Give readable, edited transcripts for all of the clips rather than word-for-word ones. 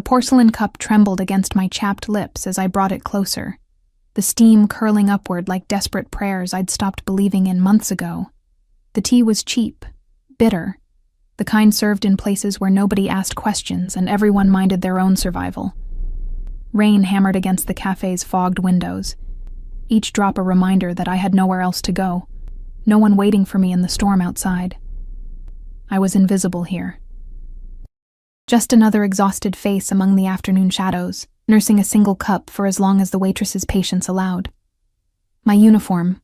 porcelain cup trembled against my chapped lips as I brought it closer, the steam curling upward like desperate prayers I'd stopped believing in months ago. The tea was cheap, bitter, the kind served in places where nobody asked questions and everyone minded their own survival. Rain hammered against the cafe's fogged windows, each drop a reminder that I had nowhere else to go, no one waiting for me in the storm outside. I was invisible here. Just another exhausted face among the afternoon shadows, nursing a single cup for as long as the waitress's patience allowed. My uniform,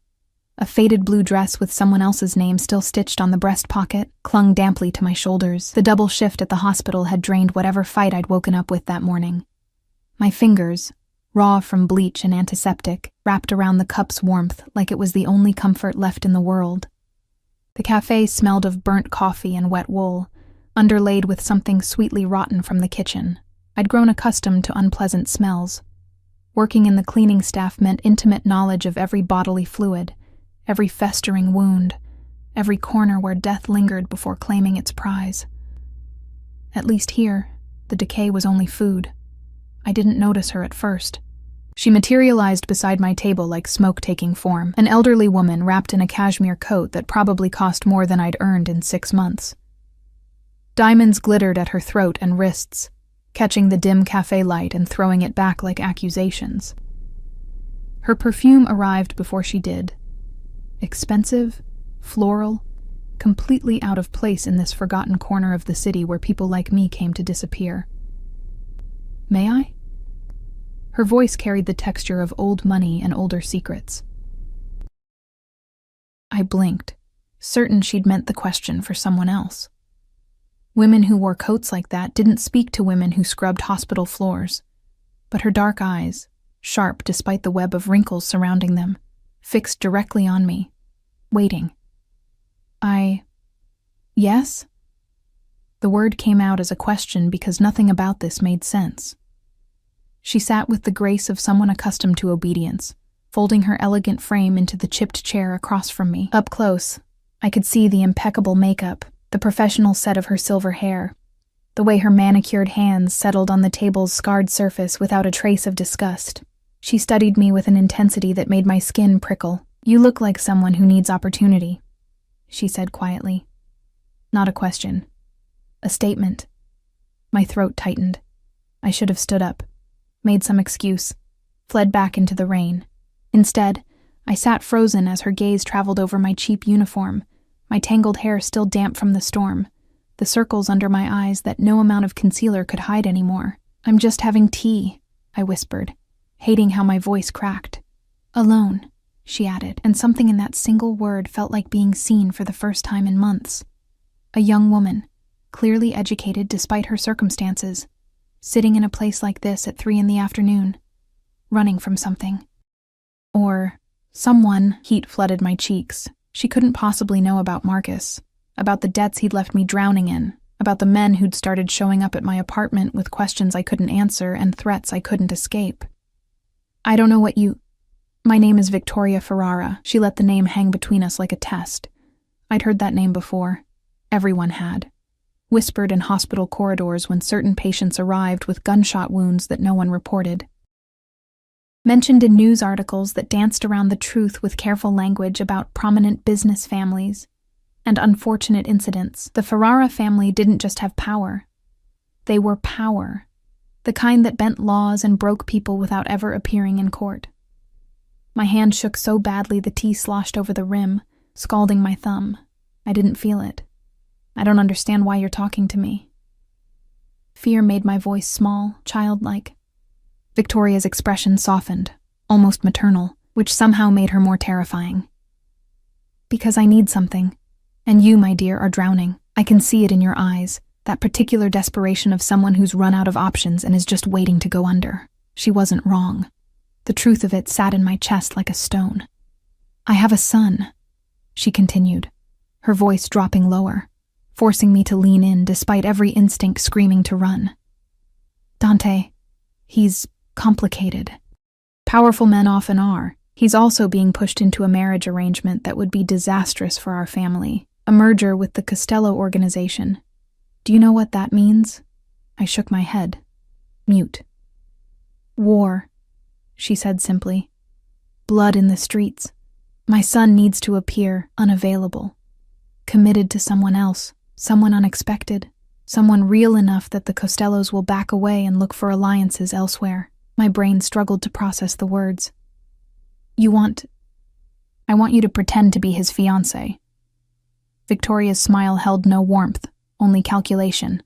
a faded blue dress with someone else's name still stitched on the breast pocket, clung damply to my shoulders. The double shift at the hospital had drained whatever fight I'd woken up with that morning. My fingers, raw from bleach and antiseptic, wrapped around the cup's warmth like it was the only comfort left in the world. The cafe smelled of burnt coffee and wet wool, underlaid with something sweetly rotten from the kitchen. I'd grown accustomed to unpleasant smells. Working in the cleaning staff meant intimate knowledge of every bodily fluid, every festering wound, every corner where death lingered before claiming its prize. At least here, the decay was only food. I didn't notice her at first. She materialized beside my table like smoke taking form, an elderly woman wrapped in a cashmere coat that probably cost more than I'd earned in 6 months. Diamonds glittered at her throat and wrists, catching the dim cafe light and throwing it back like accusations. Her perfume arrived before she did. Expensive, floral, completely out of place in this forgotten corner of the city where people like me came to disappear. May I? Her voice carried the texture of old money and older secrets. I blinked, certain she'd meant the question for someone else. Women who wore coats like that didn't speak to women who scrubbed hospital floors, but her dark eyes, sharp despite the web of wrinkles surrounding them, fixed directly on me, waiting. Yes? The word came out as a question because nothing about this made sense. She sat with the grace of someone accustomed to obedience, folding her elegant frame into the chipped chair across from me. Up close, I could see the impeccable makeup, the professional set of her silver hair, the way her manicured hands settled on the table's scarred surface without a trace of disgust. She studied me with an intensity that made my skin prickle. "You look like someone who needs opportunity," she said quietly. Not a question. A statement. My throat tightened. I should have stood up, made some excuse, fled back into the rain. Instead, I sat frozen as her gaze traveled over my cheap uniform, my tangled hair still damp from the storm, the circles under my eyes that no amount of concealer could hide anymore. "I'm just having tea," I whispered, hating how my voice cracked. "Alone," she added, and something in that single word felt like being seen for the first time in months. A young woman, clearly educated despite her circumstances, sitting in a place like this at 3 p.m, running from something. Or someone. Heat flooded my cheeks. She couldn't possibly know about Marcus, about the debts he'd left me drowning in, about the men who'd started showing up at my apartment with questions I couldn't answer and threats I couldn't escape. "I don't know what you—" "My name is Victoria Ferrara." She let the name hang between us like a test. I'd heard that name before. Everyone had. Whispered in hospital corridors when certain patients arrived with gunshot wounds that no one reported. Mentioned in news articles that danced around the truth with careful language about prominent business families and unfortunate incidents. The Ferrara family didn't just have power. They were power, the kind that bent laws and broke people without ever appearing in court. My hand shook so badly the tea sloshed over the rim, scalding my thumb. I didn't feel it. "I don't understand why you're talking to me." Fear made my voice small, childlike. Victoria's expression softened, almost maternal, which somehow made her more terrifying. "Because I need something. And you, my dear, are drowning. I can see it in your eyes, that particular desperation of someone who's run out of options and is just waiting to go under." She wasn't wrong. The truth of it sat in my chest like a stone. "I have a son," she continued, her voice dropping lower, forcing me to lean in despite every instinct screaming to run. "Dante, he's complicated. Powerful men often are. He's also being pushed into a marriage arrangement that would be disastrous for our family, a merger with the Costello organization. Do you know what that means?" I shook my head. Mute. War, she said simply. Blood in the streets. My son needs to appear unavailable. Committed to someone else, someone unexpected, someone real enough that the Costellos will back away and look for alliances elsewhere. My brain struggled to process the words. I want you to pretend to be his fiancée. Victoria's smile held no warmth, only calculation.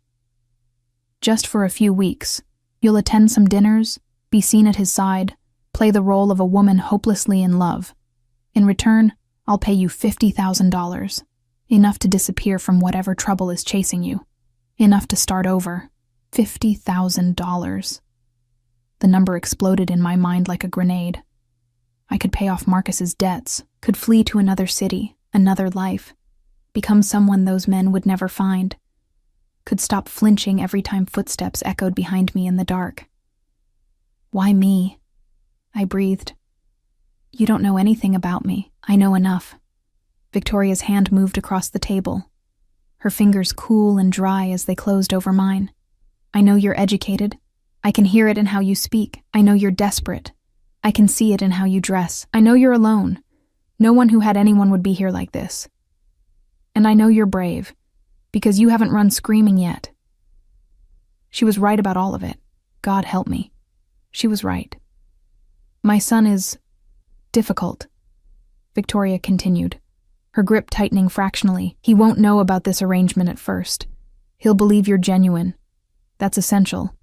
Just for a few weeks, you'll attend some dinners, be seen at his side, play the role of a woman hopelessly in love. In return, I'll pay you $50,000, enough to disappear from whatever trouble is chasing you, enough to start over. $50,000. The number exploded in my mind like a grenade. I could pay off Marcus's debts, could flee to another city, another life, become someone those men would never find, could stop flinching every time footsteps echoed behind me in the dark. Why me? I breathed. You don't know anything about me. I know enough. Victoria's hand moved across the table, her fingers cool and dry as they closed over mine. I know you're educated. I can hear it in how you speak. I know you're desperate. I can see it in how you dress. I know you're alone. No one who had anyone would be here like this. And I know you're brave, because you haven't run screaming yet. She was right about all of it. God help me. She was right. My son is difficult, Victoria continued, her grip tightening fractionally. He won't know about this arrangement at first. He'll believe you're genuine. That's essential.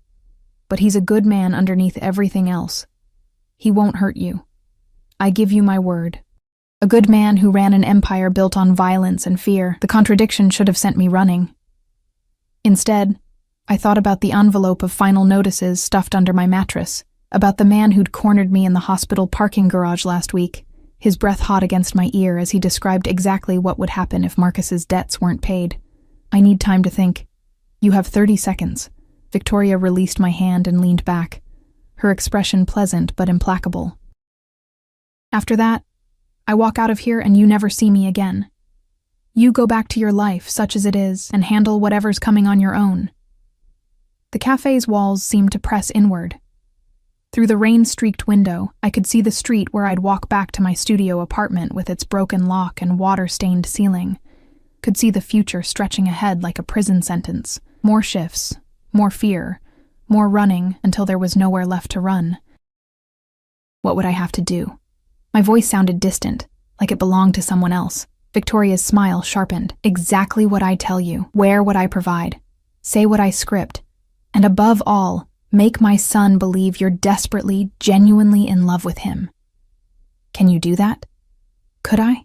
But he's a good man underneath everything else. He won't hurt you. I give you my word. A good man who ran an empire built on violence and fear. The contradiction should have sent me running. Instead, I thought about the envelope of final notices stuffed under my mattress, about the man who'd cornered me in the hospital parking garage last week, his breath hot against my ear as he described exactly what would happen if Marcus's debts weren't paid. I need time to think. You have 30 seconds. Victoria released my hand and leaned back, her expression pleasant but implacable. After that, I walk out of here and you never see me again. You go back to your life, such as it is, and handle whatever's coming on your own. The cafe's walls seemed to press inward. Through the rain-streaked window, I could see the street where I'd walk back to my studio apartment with its broken lock and water-stained ceiling. Could see the future stretching ahead like a prison sentence. More shifts, more fear, more running until there was nowhere left to run. What would I have to do? My voice sounded distant, like it belonged to someone else. Victoria's smile sharpened. Exactly what I tell you. Wear what I provide. Say what I script. And above all, make my son believe you're desperately, genuinely in love with him. Can you do that? Could I?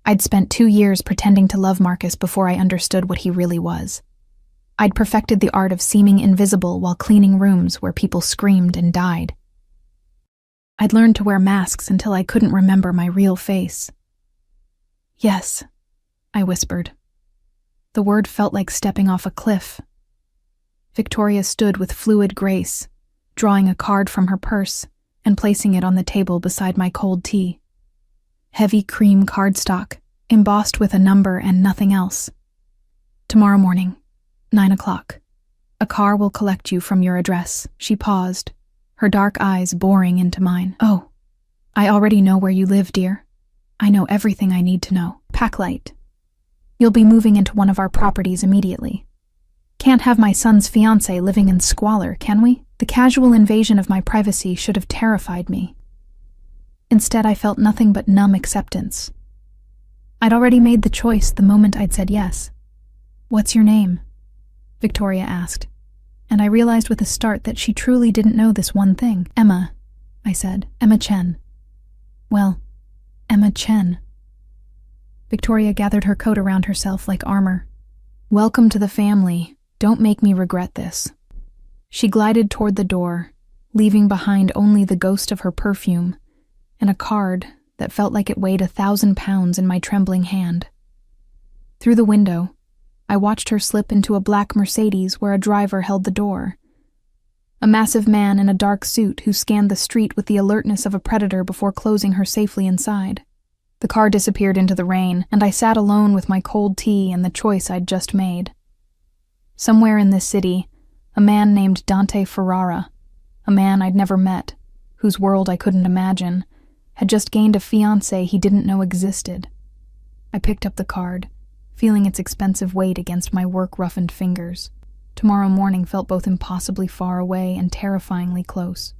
I'd spent 2 years pretending to love Marcus before I understood what he really was. I'd perfected the art of seeming invisible while cleaning rooms where people screamed and died. I'd learned to wear masks until I couldn't remember my real face. Yes, I whispered. The word felt like stepping off a cliff. Victoria stood with fluid grace, drawing a card from her purse and placing it on the table beside my cold tea. Heavy cream cardstock, embossed with a number and nothing else. Tomorrow morning, 9 o'clock. A car will collect you from your address. She paused, her dark eyes boring into mine. Oh, I already know where you live, dear. I know everything I need to know. Pack light. You'll be moving into one of our properties immediately. Can't have my son's fiancée living in squalor, can we? The casual invasion of my privacy should have terrified me. Instead, I felt nothing but numb acceptance. I'd already made the choice the moment I'd said yes. What's your name? Victoria asked, and I realized with a start that she truly didn't know this one thing. Emma, I said. Emma Chen. Well, Emma Chen. Victoria gathered her coat around herself like armor. Welcome to the family. Don't make me regret this. She glided toward the door, leaving behind only the ghost of her perfume and a card that felt like it weighed 1,000 pounds in my trembling hand. Through the window, I watched her slip into a black Mercedes where a driver held the door. A massive man in a dark suit who scanned the street with the alertness of a predator before closing her safely inside. The car disappeared into the rain, and I sat alone with my cold tea and the choice I'd just made. Somewhere in this city, A man named Dante Ferrara, a man I'd never met, whose world I couldn't imagine, had just gained a fiancée he didn't know existed. I picked up the card, feeling its expensive weight against my work-roughened fingers. Tomorrow morning felt both impossibly far away and terrifyingly close.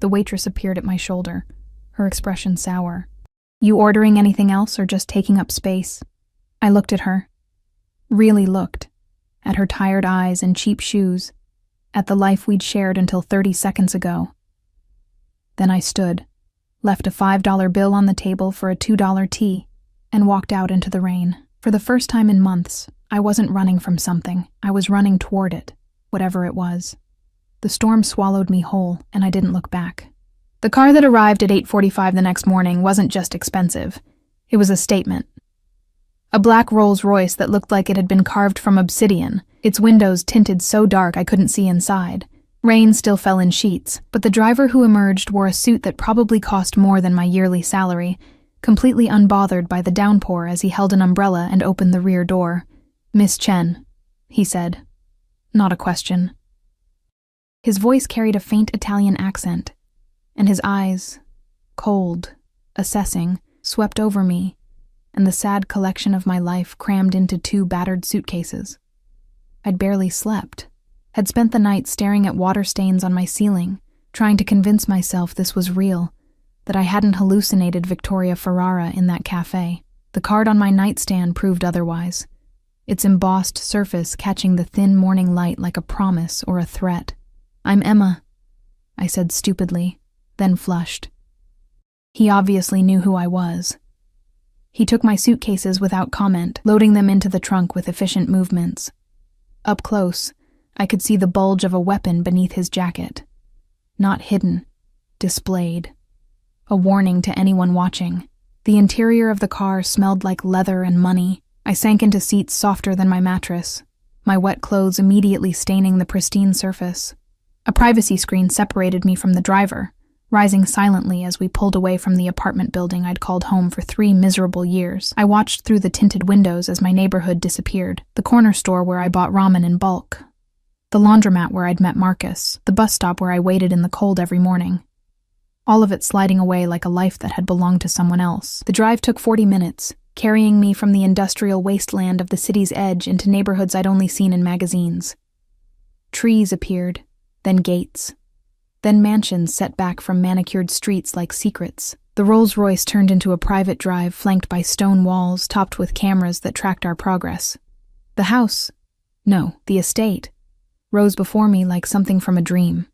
The waitress appeared at my shoulder, her expression sour. "You ordering anything else or just taking up space?" I looked at her. Really looked. At her tired eyes and cheap shoes. At the life we'd shared until 30 seconds ago. Then I stood, left a $5 bill on the table for a $2 tea, and walked out into the rain. For the first time in months, I wasn't running from something. I was running toward it, whatever it was. The storm swallowed me whole, and I didn't look back. The car that arrived at 8:45 the next morning wasn't just expensive. It was a statement. A black Rolls-Royce that looked like it had been carved from obsidian, its windows tinted so dark I couldn't see inside. Rain still fell in sheets, but the driver who emerged wore a suit that probably cost more than my yearly salary, completely unbothered by the downpour as he held an umbrella and opened the rear door. "Miss Chen," he said. Not a question. His voice carried a faint Italian accent, and his eyes, cold, assessing, swept over me, and the sad collection of my life crammed into 2 battered suitcases. I'd barely slept, had spent the night staring at water stains on my ceiling, trying to convince myself this was real, that I hadn't hallucinated Victoria Ferrara in that cafe. The card on my nightstand proved otherwise, its embossed surface catching the thin morning light like a promise or a threat. "I'm Emma," I said stupidly, then flushed. He obviously knew who I was. He took my suitcases without comment, loading them into the trunk with efficient movements. Up close, I could see the bulge of a weapon beneath his jacket. Not hidden, displayed. A warning to anyone watching. The interior of the car smelled like leather and money. I sank into seats softer than my mattress, my wet clothes immediately staining the pristine surface. A privacy screen separated me from the driver, rising silently as we pulled away from the apartment building I'd called home for 3 miserable years. I watched through the tinted windows as my neighborhood disappeared. The corner store where I bought ramen in bulk. The laundromat where I'd met Marcus. The bus stop where I waited in the cold every morning. All of it sliding away like a life that had belonged to someone else. The drive took 40 minutes, carrying me from the industrial wasteland of the city's edge into neighborhoods I'd only seen in magazines. Trees appeared, then gates. Then mansions set back from manicured streets like secrets. The Rolls-Royce turned into a private drive flanked by stone walls topped with cameras that tracked our progress. The house, no, the estate, rose before me like something from a dream.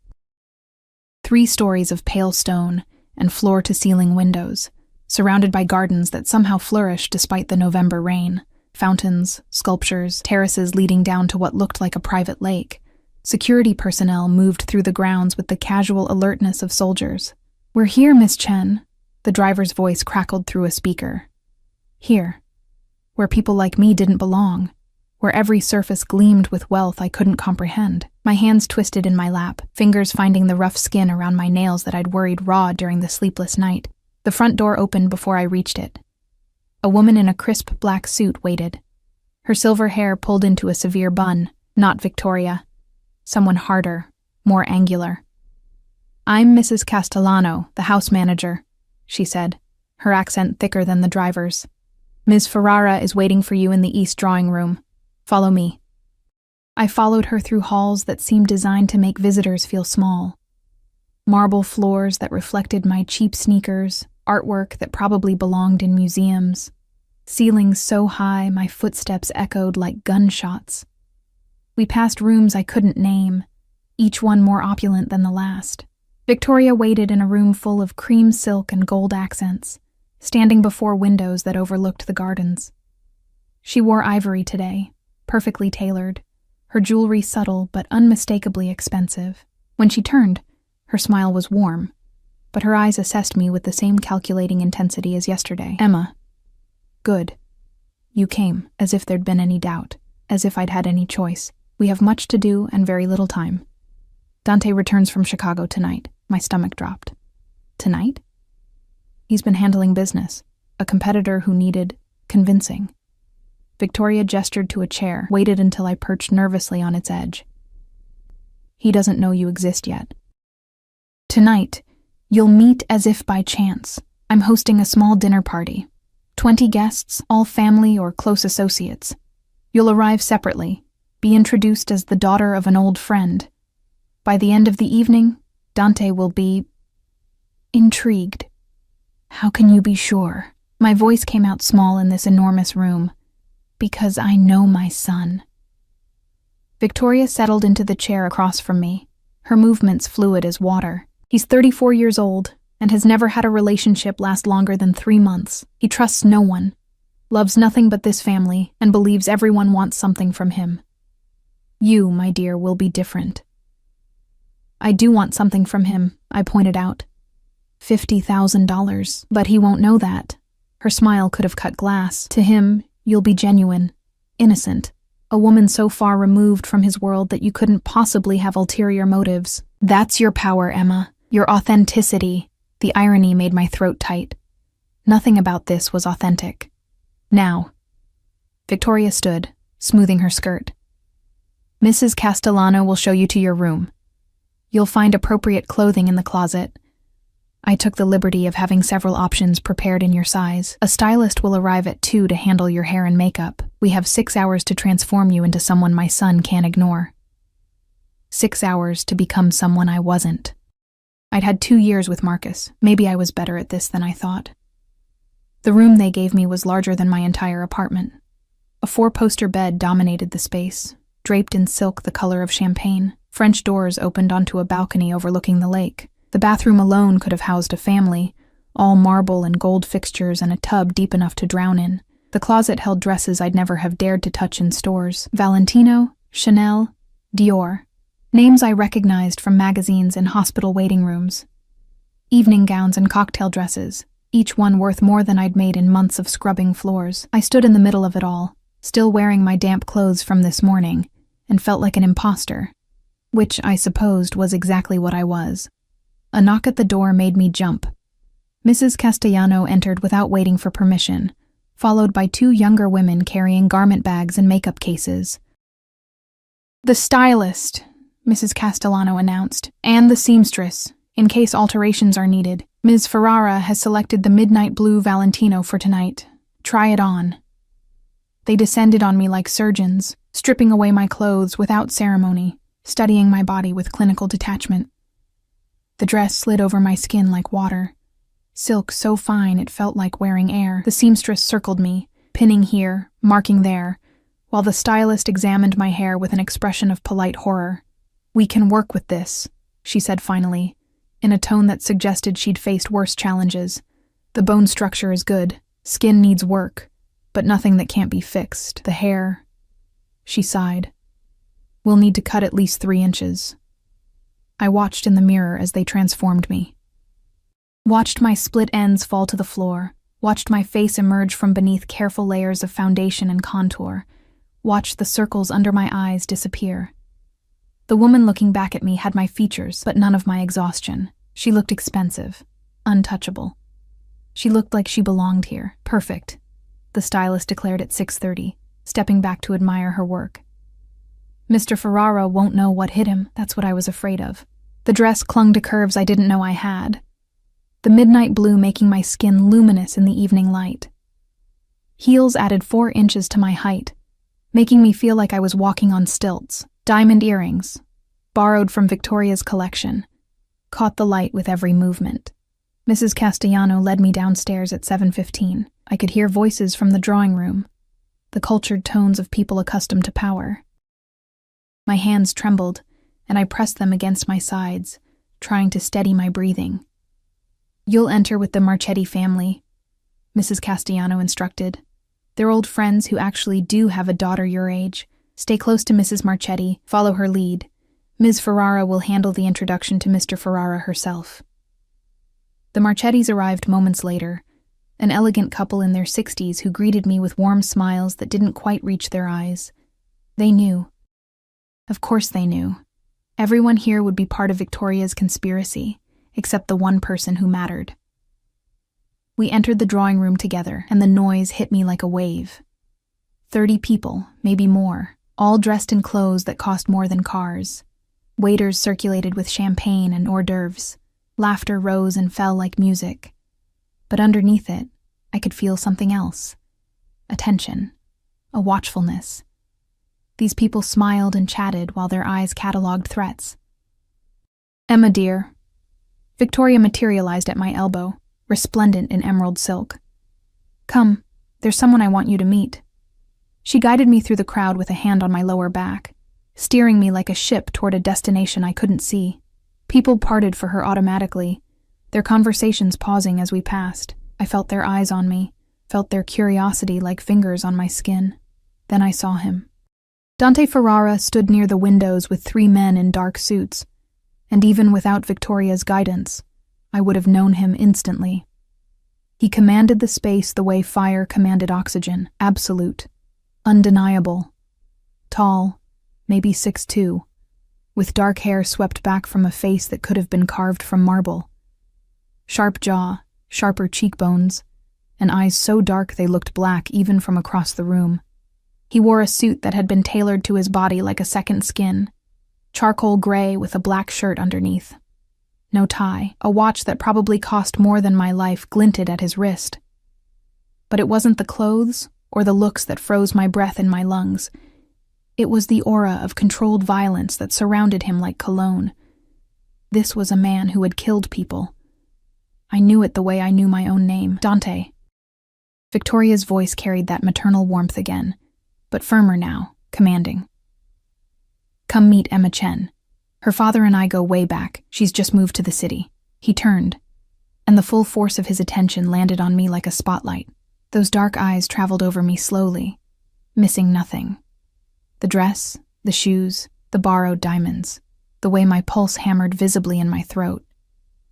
3 stories of pale stone and floor-to-ceiling windows, surrounded by gardens that somehow flourished despite the November rain. Fountains, sculptures, terraces leading down to what looked like a private lake. Security personnel moved through the grounds with the casual alertness of soldiers. "We're here, Miss Chen," the driver's voice crackled through a speaker. Here, where people like me didn't belong, where every surface gleamed with wealth I couldn't comprehend. My hands twisted in my lap, fingers finding the rough skin around my nails that I'd worried raw during the sleepless night. The front door opened before I reached it. A woman in a crisp black suit waited, her silver hair pulled into a severe bun. Not Victoria. Someone harder, more angular. "I'm Mrs. Castellano, the house manager," she said, her accent thicker than the driver's. "Ms. Ferrara is waiting for you in the east drawing room. Follow me." I followed her through halls that seemed designed to make visitors feel small. Marble floors that reflected my cheap sneakers, artwork that probably belonged in museums. Ceilings so high my footsteps echoed like gunshots. We passed rooms I couldn't name, each one more opulent than the last. Victoria waited in a room full of cream silk and gold accents, standing before windows that overlooked the gardens. She wore ivory today, perfectly tailored, her jewelry subtle but unmistakably expensive. When she turned, her smile was warm, but her eyes assessed me with the same calculating intensity as yesterday. "Emma. Good. You came, as if there'd been any doubt, as if I'd had any choice. We have much to do and very little time. Dante returns from Chicago tonight." My stomach dropped. Tonight? He's been handling business, a competitor who needed convincing. Victoria gestured to a chair, waited until I perched nervously on its edge. He doesn't know you exist yet. Tonight, you'll meet as if by chance. I'm hosting a small dinner party. 20 guests, all family or close associates. You'll arrive separately, be introduced as the daughter of an old friend. By the end of the evening, Dante will be intrigued. How can you be sure? My voice came out small in this enormous room. Because I know my son. Victoria settled into the chair across from me, her movements fluid as water. He's 34 years old and has never had a relationship last longer than 3 months. He trusts no one, loves nothing but this family, and believes everyone wants something from him. You, my dear, will be different. I do want something from him, I pointed out. $50,000, but he won't know that. Her smile could have cut glass. To him, you'll be genuine, innocent, a woman so far removed from his world that you couldn't possibly have ulterior motives. That's your power, Emma, your authenticity. The irony made my throat tight. Nothing about this was authentic. Now. Victoria stood, smoothing her skirt. Mrs. Castellano will show you to your room. You'll find appropriate clothing in the closet. I took the liberty of having several options prepared in your size. A stylist will arrive at 2 to handle your hair and makeup. We have 6 hours to transform you into someone my son can't ignore. 6 hours to become someone I wasn't. I'd had 2 years with Marcus. Maybe I was better at this than I thought. The room they gave me was larger than my entire apartment. A 4-poster bed dominated the space, draped in silk the color of champagne. French doors opened onto a balcony overlooking the lake. The bathroom alone could have housed a family, all marble and gold fixtures and a tub deep enough to drown in. The closet held dresses I'd never have dared to touch in stores. Valentino, Chanel, Dior. Names I recognized from magazines and hospital waiting rooms. Evening gowns and cocktail dresses, each one worth more than I'd made in months of scrubbing floors. I stood in the middle of it all, still wearing my damp clothes from this morning, and felt like an imposter, which I supposed was exactly what I was. A knock at the door made me jump. Mrs. Castellano entered without waiting for permission, followed by 2 younger women carrying garment bags and makeup cases. The stylist, Mrs. Castellano announced, and the seamstress, in case alterations are needed. Ms. Ferrara has selected the midnight blue Valentino for tonight. Try it on. They descended on me like surgeons, stripping away my clothes without ceremony, studying my body with clinical detachment. The dress slid over my skin like water. Silk so fine it felt like wearing air. The seamstress circled me, pinning here, marking there, while the stylist examined my hair with an expression of polite horror. "We can work with this," she said finally, in a tone that suggested she'd faced worse challenges. "The bone structure is good. Skin needs work, but nothing that can't be fixed. The hair..." She sighed. "We'll need to cut at least 3 inches. I watched in the mirror as they transformed me. Watched my split ends fall to the floor, watched my face emerge from beneath careful layers of foundation and contour, watched the circles under my eyes disappear. The woman looking back at me had my features, but none of my exhaustion. She looked expensive, untouchable. She looked like she belonged here. Perfect, the stylist declared at 6:30, stepping back to admire her work. Mr. Ferrara won't know what hit him. That's what I was afraid of. The dress clung to curves I didn't know I had, the midnight blue making my skin luminous in the evening light. Heels added 4 inches to my height, making me feel like I was walking on stilts. Diamond earrings, borrowed from Victoria's collection, caught the light with every movement. Mrs. Castellano led me downstairs at 7:15. I could hear voices from the drawing room, the cultured tones of people accustomed to power. My hands trembled, and I pressed them against my sides, trying to steady my breathing. "You'll enter with the Marchetti family," Mrs. Castellano instructed. "They're old friends who actually do have a daughter your age. Stay close to Mrs. Marchetti, follow her lead. Ms. Ferrara will handle the introduction to Mr. Ferrara herself." The Marchettis arrived moments later, an elegant couple in their 60s who greeted me with warm smiles that didn't quite reach their eyes. They knew. Of course they knew. Everyone here would be part of Victoria's conspiracy, except the one person who mattered. We entered the drawing room together, and the noise hit me like a wave. 30 people, maybe more, all dressed in clothes that cost more than cars. Waiters circulated with champagne and hors d'oeuvres. Laughter rose and fell like music. But underneath it, I could feel something else. A tension. A watchfulness. These people smiled and chatted while their eyes catalogued threats. "Emma, dear." Victoria materialized at my elbow, resplendent in emerald silk. "Come, there's someone I want you to meet." She guided me through the crowd with a hand on my lower back, steering me like a ship toward a destination I couldn't see. People parted for her automatically, their conversations pausing as we passed. I felt their eyes on me, felt their curiosity like fingers on my skin. Then I saw him. Dante Ferrara stood near the windows with 3 men in dark suits, and even without Victoria's guidance, I would have known him instantly. He commanded the space the way fire commanded oxygen, absolute, undeniable. Tall, maybe 6'2", with dark hair swept back from a face that could have been carved from marble. Sharp jaw, sharper cheekbones, and eyes so dark they looked black even from across the room. He wore a suit that had been tailored to his body like a second skin, charcoal gray with a black shirt underneath. No tie, a watch that probably cost more than my life glinted at his wrist. But it wasn't the clothes or the looks that froze my breath in my lungs. It was the aura of controlled violence that surrounded him like cologne. This was a man who had killed people. I knew it the way I knew my own name, Dante. Victoria's voice carried that maternal warmth again, but firmer now, commanding. "Come meet Emma Chen. Her father and I go way back. She's just moved to the city." He turned, and the full force of his attention landed on me like a spotlight. Those dark eyes traveled over me slowly, missing nothing. The dress, the shoes, the borrowed diamonds, the way my pulse hammered visibly in my throat.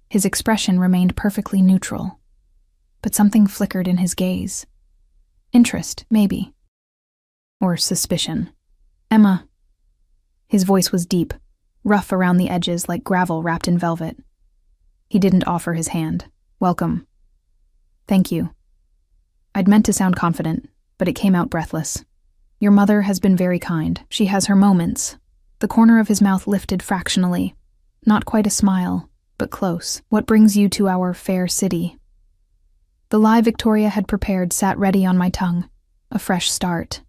His expression remained perfectly neutral, but something flickered in his gaze. Interest, maybe. Or suspicion. "Emma." His voice was deep, rough around the edges like gravel wrapped in velvet. He didn't offer his hand. "Welcome." "Thank you." I'd meant to sound confident, but it came out breathless. "Your mother has been very kind. She has her moments." The corner of his mouth lifted fractionally. Not quite a smile, but close. "What brings you to our fair city?" The lie Victoria had prepared sat ready on my tongue. A fresh start.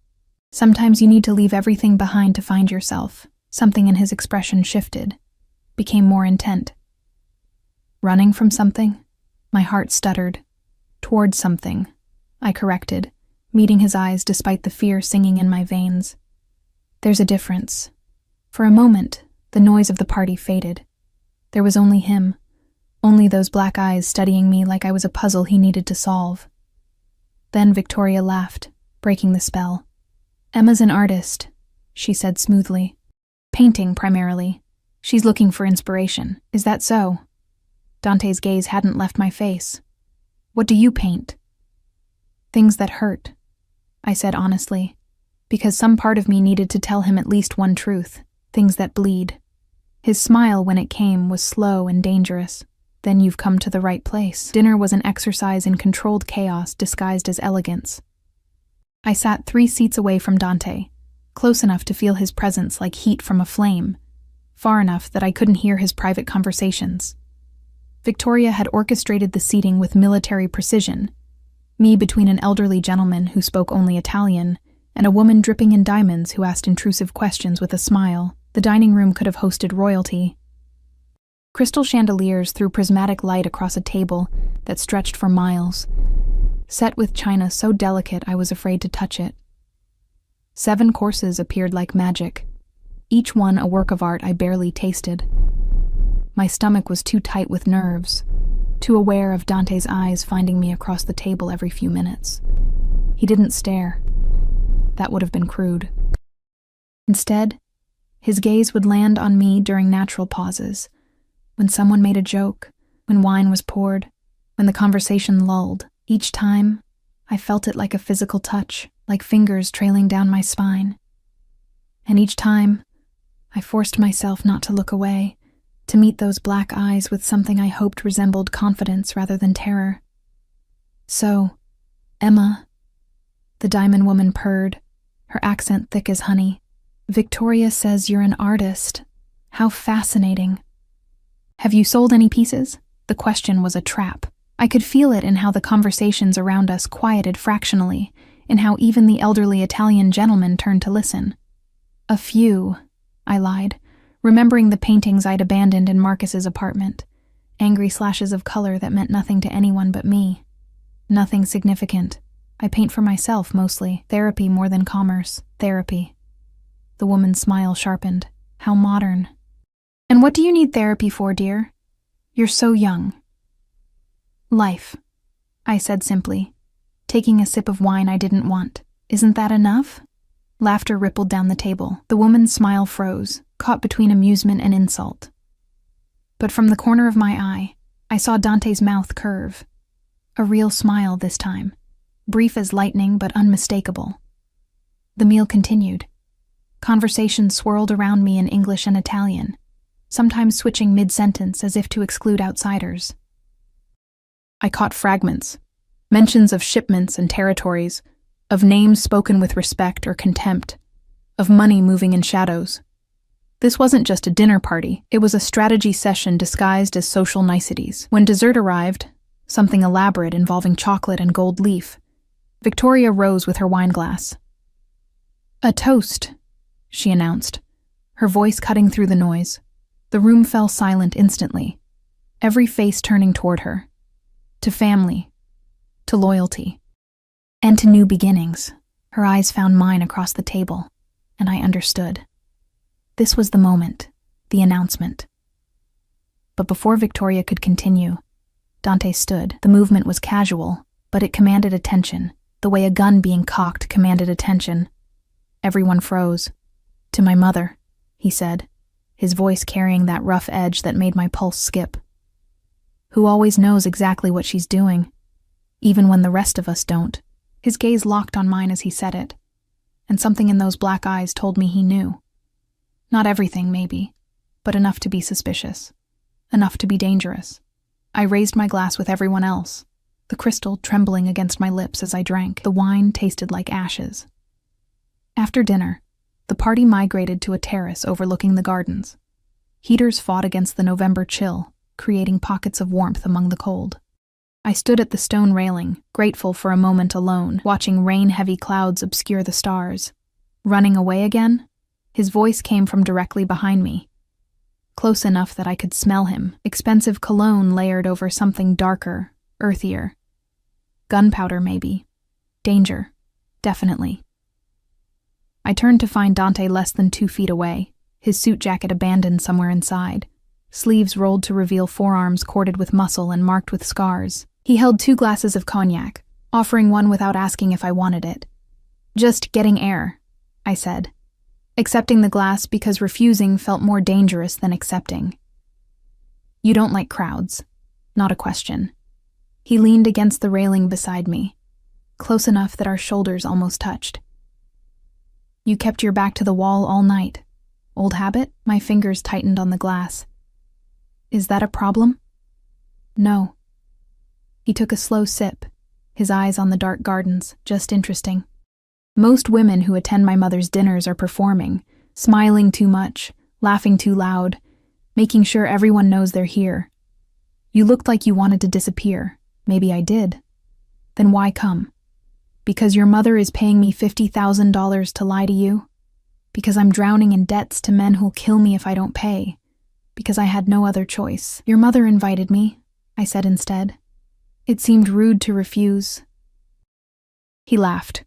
Sometimes you need to leave everything behind to find yourself. Something in his expression shifted, became more intent. Running from something? My heart stuttered. Towards something, I corrected, meeting his eyes despite the fear singing in my veins. There's a difference. For a moment, the noise of the party faded. There was only him, only those black eyes studying me like I was a puzzle he needed to solve. Then Victoria laughed, breaking the spell. "Emma's an artist," she said smoothly. "Painting, primarily. She's looking for inspiration. Is that so?" Dante's gaze hadn't left my face. "What do you paint?" "Things that hurt," I said honestly, because some part of me needed to tell him at least one truth, things that bleed. His smile, when it came, was slow and dangerous. "Then you've come to the right place." Dinner was an exercise in controlled chaos disguised as elegance. I sat 3 seats away from Dante, close enough to feel his presence like heat from a flame, far enough that I couldn't hear his private conversations. Victoria had orchestrated the seating with military precision, me between an elderly gentleman who spoke only Italian and a woman dripping in diamonds who asked intrusive questions with a smile. The dining room could have hosted royalty. Crystal chandeliers threw prismatic light across a table that stretched for miles, set with china so delicate I was afraid to touch it. 7 courses appeared like magic, each one a work of art I barely tasted. My stomach was too tight with nerves, too aware of Dante's eyes finding me across the table every few minutes. He didn't stare. That would have been crude. Instead, his gaze would land on me during natural pauses, when someone made a joke, when wine was poured, when the conversation lulled. Each time, I felt it like a physical touch, like fingers trailing down my spine. And each time, I forced myself not to look away, to meet those black eyes with something I hoped resembled confidence rather than terror. "So, Emma," the diamond woman purred, her accent thick as honey, "Victoria says you're an artist. How fascinating. Have you sold any pieces? The question was a trap. I could feel it in how the conversations around us quieted fractionally, in how even the elderly Italian gentleman turned to listen. A few, I lied, remembering the paintings I'd abandoned in Marcus's apartment. Angry slashes of color that meant nothing to anyone but me. Nothing significant. I paint for myself, mostly. Therapy more than commerce. Therapy. The woman's smile sharpened. How modern. And what do you need therapy for, dear? You're so young. Life, I said simply, taking a sip of wine I didn't want. Isn't that enough? Laughter rippled down the table. The woman's smile froze, caught between amusement and insult. But from the corner of my eye, I saw Dante's mouth curve. A real smile this time. Brief as lightning, but unmistakable. The meal continued. Conversation swirled around me in English and Italian, sometimes switching mid-sentence as if to exclude outsiders. I caught fragments, mentions of shipments and territories, of names spoken with respect or contempt, of money moving in shadows. This wasn't just a dinner party, it was a strategy session disguised as social niceties. When dessert arrived, something elaborate involving chocolate and gold leaf, Victoria rose with her wineglass. "A toast," she announced, her voice cutting through the noise. The room fell silent instantly, every face turning toward her. To family, to loyalty, and to new beginnings. Her eyes found mine across the table, and I understood. This was the moment, the announcement. But before Victoria could continue, Dante stood. The movement was casual, but it commanded attention, the way a gun being cocked commanded attention. Everyone froze. "To my mother," he said, his voice carrying that rough edge that made my pulse skip. "Who always knows exactly what she's doing, even when the rest of us don't." His gaze locked on mine as he said it, and something in those black eyes told me he knew. Not everything, maybe, but enough to be suspicious, enough to be dangerous. I raised my glass with everyone else, the crystal trembling against my lips as I drank. The wine tasted like ashes. After dinner, the party migrated to a terrace overlooking the gardens. Heaters fought against the November chill, creating pockets of warmth among the cold. I stood at the stone railing, grateful for a moment alone, watching rain-heavy clouds obscure the stars. Running away again? His voice came from directly behind me. Close enough that I could smell him, expensive cologne layered over something darker, earthier. Gunpowder, maybe. Danger. Definitely. I turned to find Dante less than 2 feet away, his suit jacket abandoned somewhere inside, sleeves rolled to reveal forearms corded with muscle and marked with scars. He held 2 glasses of cognac, offering one without asking if I wanted it. "Just getting air," I said, accepting the glass because refusing felt more dangerous than accepting. "You don't like crowds." Not a question. He leaned against the railing beside me, close enough that our shoulders almost touched. "You kept your back to the wall all night. Old habit?" My fingers tightened on the glass. "Is that a problem?" "No." He took a slow sip, his eyes on the dark gardens, just interesting. "Most women who attend my mother's dinners are performing, smiling too much, laughing too loud, making sure everyone knows they're here. You looked like you wanted to disappear. Maybe I did. Then why come? Because your mother is paying me $50,000 to lie to you? Because I'm drowning in debts to men who'll kill me if I don't pay? Because I had no other choice? Your mother invited me," I said instead. "It seemed rude to refuse." He laughed,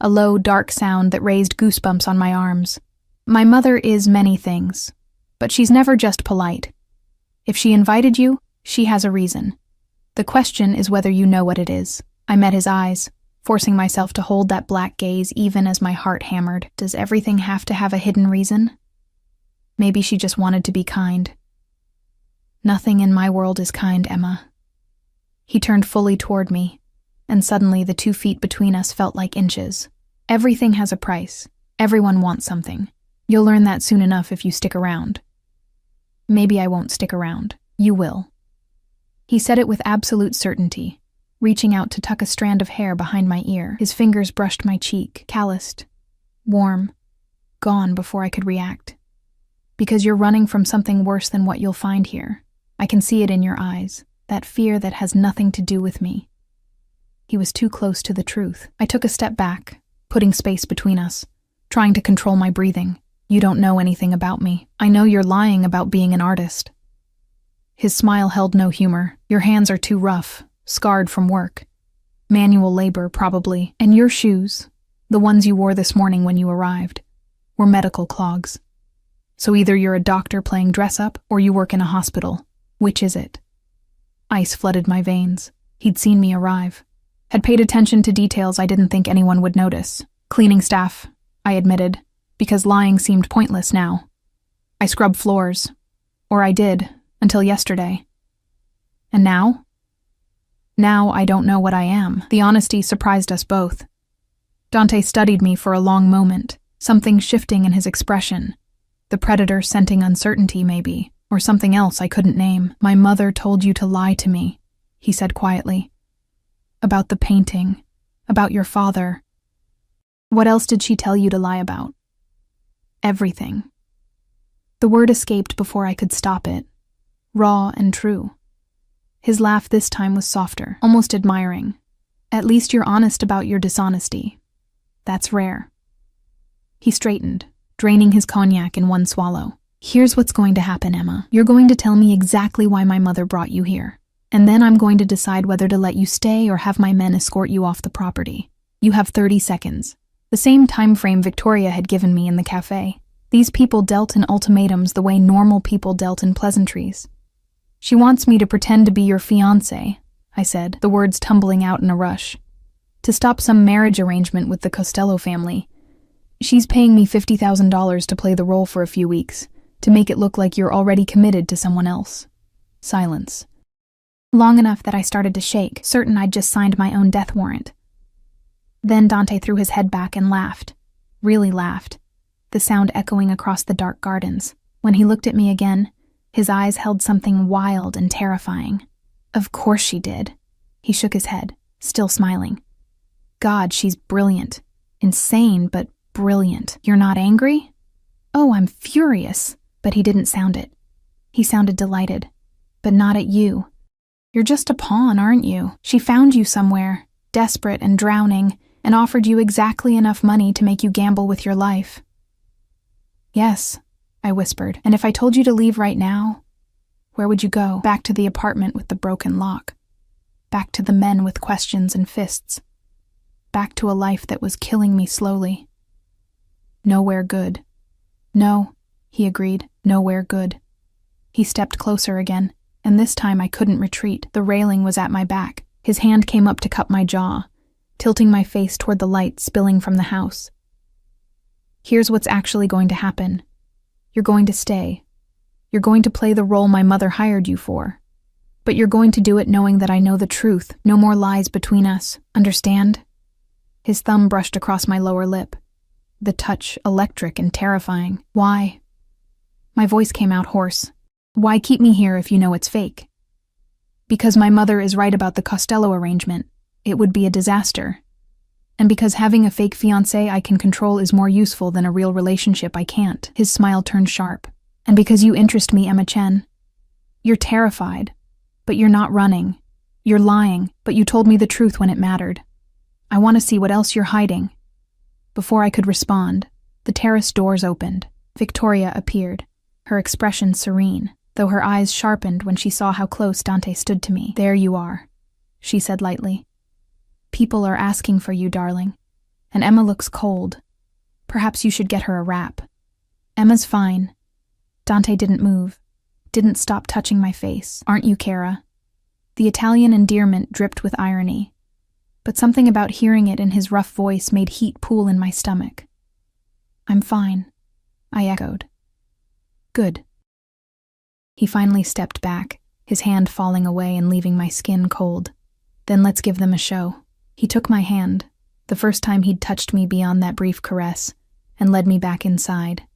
a low, dark sound that raised goosebumps on my arms. "My mother is many things, but she's never just polite. If she invited you, she has a reason. The question is whether you know what it is." I met his eyes, forcing myself to hold that black gaze even as my heart hammered. Does everything have to have a hidden reason? Maybe she just wanted to be kind. "Nothing in my world is kind, Emma." He turned fully toward me, and suddenly the 2 feet between us felt like inches. "Everything has a price. Everyone wants something. You'll learn that soon enough if you stick around." "Maybe I won't stick around. You will." He said it with absolute certainty, reaching out to tuck a strand of hair behind my ear. His fingers brushed my cheek, calloused, warm, gone before I could react. Because you're running from something worse than what you'll find here. I can see it in your eyes, that fear that has nothing to do with me. He was too close to the truth. I took a step back, putting space between us, trying to control my breathing. You don't know anything about me. I know you're lying about being an artist. His smile held no humor. Your hands are too rough, scarred from work. Manual labor, probably. And your shoes, the ones you wore this morning when you arrived, were medical clogs. So either you're a doctor playing dress-up or you work in a hospital. Which is it? Ice flooded my veins. He'd seen me arrive. Had paid attention to details I didn't think anyone would notice. Cleaning staff, I admitted, because lying seemed pointless now. I scrubbed floors. Or I did, until yesterday. And now? Now I don't know what I am. The honesty surprised us both. Dante studied me for a long moment, something shifting in his expression. The predator scenting uncertainty, maybe, or something else I couldn't name. My mother told you to lie to me, he said quietly. About the painting, about your father. What else did she tell you to lie about? Everything. The word escaped before I could stop it. Raw and true. His laugh this time was softer, almost admiring. At least you're honest about your dishonesty. That's rare. He straightened, draining his cognac in one swallow. Here's what's going to happen, Emma. You're going to tell me exactly why my mother brought you here. And then I'm going to decide whether to let you stay or have my men escort you off the property. You have 30 seconds. The same time frame Victoria had given me in the cafe. These people dealt in ultimatums the way normal people dealt in pleasantries. She wants me to pretend to be your fiancé, I said, the words tumbling out in a rush. To stop some marriage arrangement with the Costello family. She's paying me $50,000 to play the role for a few weeks, to make it look like you're already committed to someone else. Silence. Long enough that I started to shake, certain I'd just signed my own death warrant. Then Dante threw his head back and laughed. Really laughed. The sound echoing across the dark gardens. When he looked at me again, his eyes held something wild and terrifying. Of course she did. He shook his head, still smiling. God, she's brilliant. Insane, but brilliant. You're not angry? Oh, I'm furious. But he didn't sound it. He sounded delighted. But not at you. You're just a pawn, aren't you? She found you somewhere, desperate and drowning, and offered you exactly enough money to make you gamble with your life. Yes, I whispered. And if I told you to leave right now, where would you go? Back to the apartment with the broken lock. Back to the men with questions and fists. Back to a life that was killing me slowly. Nowhere good. No, he agreed, nowhere good. He stepped closer again, and this time I couldn't retreat. The railing was at my back. His hand came up to cup my jaw, tilting my face toward the light spilling from the house. Here's what's actually going to happen. You're going to stay. You're going to play the role my mother hired you for. But you're going to do it knowing that I know the truth. No more lies between us. Understand? His thumb brushed across my lower lip. The touch electric and terrifying. Why? My voice came out hoarse. Why keep me here if you know it's fake? Because my mother is right about the Costello arrangement. It would be a disaster. And because having a fake fiancé I can control is more useful than a real relationship I can't. His smile turned sharp. And because you interest me, Emma Chen. You're terrified, but you're not running. You're lying, but you told me the truth when it mattered. I want to see what else you're hiding. Before I could respond, the terrace doors opened. Victoria appeared, her expression serene, though her eyes sharpened when she saw how close Dante stood to me. There you are, she said lightly. People are asking for you, darling. And Emma looks cold. Perhaps you should get her a wrap. Emma's fine. Dante didn't move, didn't stop touching my face. Aren't you, Cara? The Italian endearment dripped with irony, but something about hearing it in his rough voice made heat pool in my stomach. I'm fine, I echoed. Good. He finally stepped back, his hand falling away and leaving my skin cold. Then let's give them a show. He took my hand, the first time he'd touched me beyond that brief caress, and led me back inside.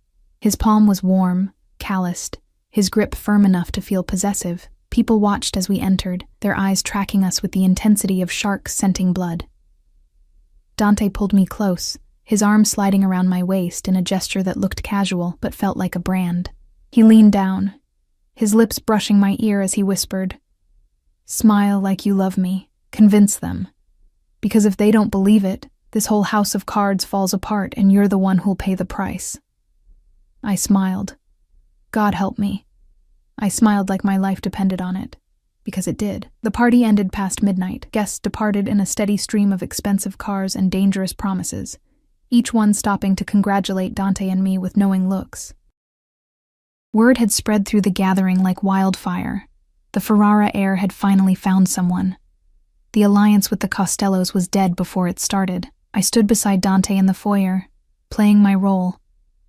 His palm was warm, calloused, his grip firm enough to feel possessive. People watched as we entered, their eyes tracking us with the intensity of sharks scenting blood. Dante pulled me close, his arm sliding around my waist in a gesture that looked casual but felt like a brand. He leaned down, his lips brushing my ear as he whispered, "Smile like you love me. Convince them. Because if they don't believe it, this whole house of cards falls apart and you're the one who'll pay the price." I smiled. God help me. I smiled like my life depended on it. Because it did. The party ended past midnight. Guests departed in a steady stream of expensive cars and dangerous promises, each one stopping to congratulate Dante and me with knowing looks. Word had spread through the gathering like wildfire. The Ferrara heir had finally found someone. The alliance with the Costellos was dead before it started. I stood beside Dante in the foyer, playing my role,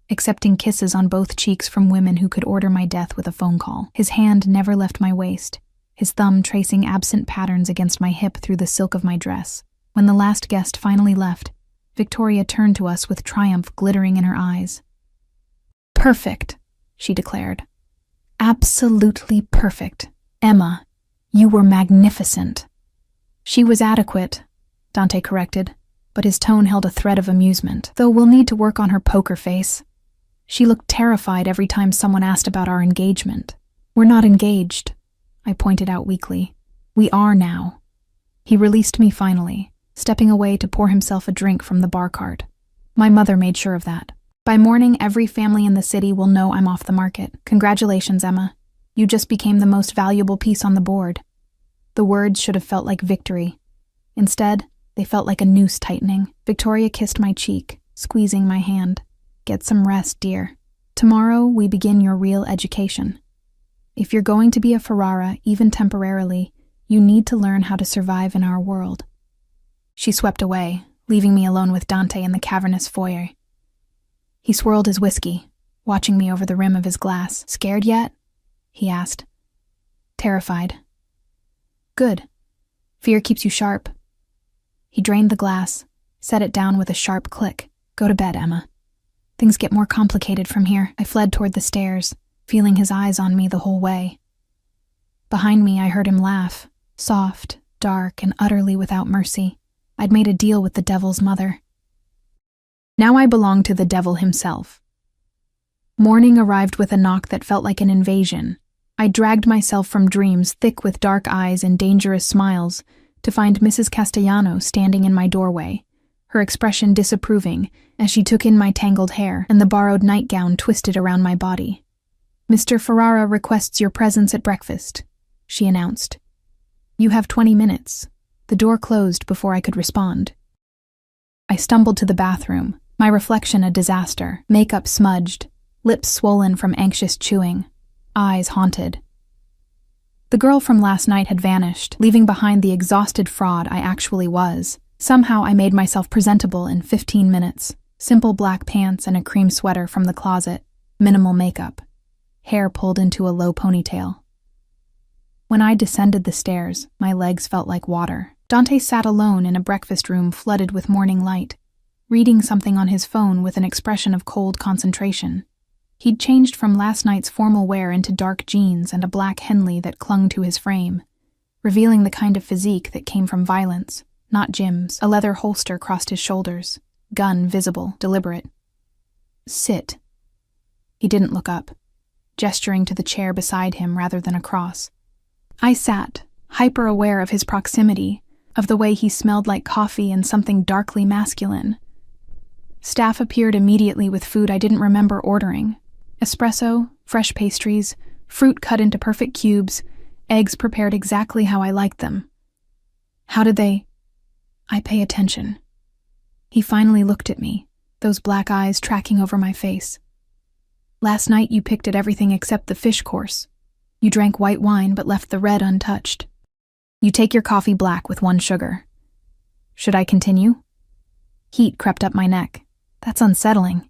accepting kisses on both cheeks from women who could order my death with a phone call. His hand never left my waist, his thumb tracing absent patterns against my hip through the silk of my dress. When the last guest finally left, Victoria turned to us with triumph glittering in her eyes. "Perfect," she declared. "Absolutely perfect. Emma, you were magnificent." "She was adequate," Dante corrected, but his tone held a thread of amusement. "Though we'll need to work on her poker face. She looked terrified every time someone asked about our engagement." "We're not engaged," I pointed out weakly. "We are now." He released me finally, stepping away to pour himself a drink from the bar cart. My mother made sure of that. "By morning, every family in the city will know I'm off the market. Congratulations, Emma. You just became the most valuable piece on the board." The words should have felt like victory. Instead, they felt like a noose tightening. Victoria kissed my cheek, squeezing my hand. "Get some rest, dear. Tomorrow we begin your real education. If you're going to be a Ferrara, even temporarily, you need to learn how to survive in our world." She swept away, leaving me alone with Dante in the cavernous foyer. He swirled his whiskey, watching me over the rim of his glass. "Scared yet?" he asked. "Terrified." "Good. Fear keeps you sharp." He drained the glass, set it down with a sharp click. "Go to bed, Emma. Things get more complicated from here." I fled toward the stairs, feeling his eyes on me the whole way. Behind me, I heard him laugh, soft, dark, and utterly without mercy. I'd made a deal with the devil's mother. Now I belonged to the devil himself. Morning arrived with a knock that felt like an invasion. I dragged myself from dreams thick with dark eyes and dangerous smiles to find Mrs. Castellano standing in my doorway, her expression disapproving as she took in my tangled hair and the borrowed nightgown twisted around my body. "Mr. Ferrara requests your presence at breakfast," she announced. "You have 20 minutes." The door closed before I could respond. I stumbled to the bathroom, my reflection a disaster, makeup smudged, lips swollen from anxious chewing, eyes haunted. The girl from last night had vanished, leaving behind the exhausted fraud I actually was. Somehow I made myself presentable in 15 minutes. Simple black pants and a cream sweater from the closet, minimal makeup, hair pulled into a low ponytail. When I descended the stairs, my legs felt like water. Dante sat alone in a breakfast room flooded with morning light, reading something on his phone with an expression of cold concentration. He'd changed from last night's formal wear into dark jeans and a black Henley that clung to his frame, revealing the kind of physique that came from violence, not Jim's. A leather holster crossed his shoulders, gun visible, deliberate. "Sit." He didn't look up, gesturing to the chair beside him rather than across. I sat, hyper-aware of his proximity, of the way he smelled like coffee and something darkly masculine. Staff appeared immediately with food I didn't remember ordering. Espresso, fresh pastries, fruit cut into perfect cubes, eggs prepared exactly how I liked them. How did they... I pay attention. He finally looked at me, those black eyes tracking over my face. "Last night you picked at everything except the fish course. You drank white wine but left the red untouched. You take your coffee black with 1 sugar. Should I continue?" Heat crept up my neck. "That's unsettling.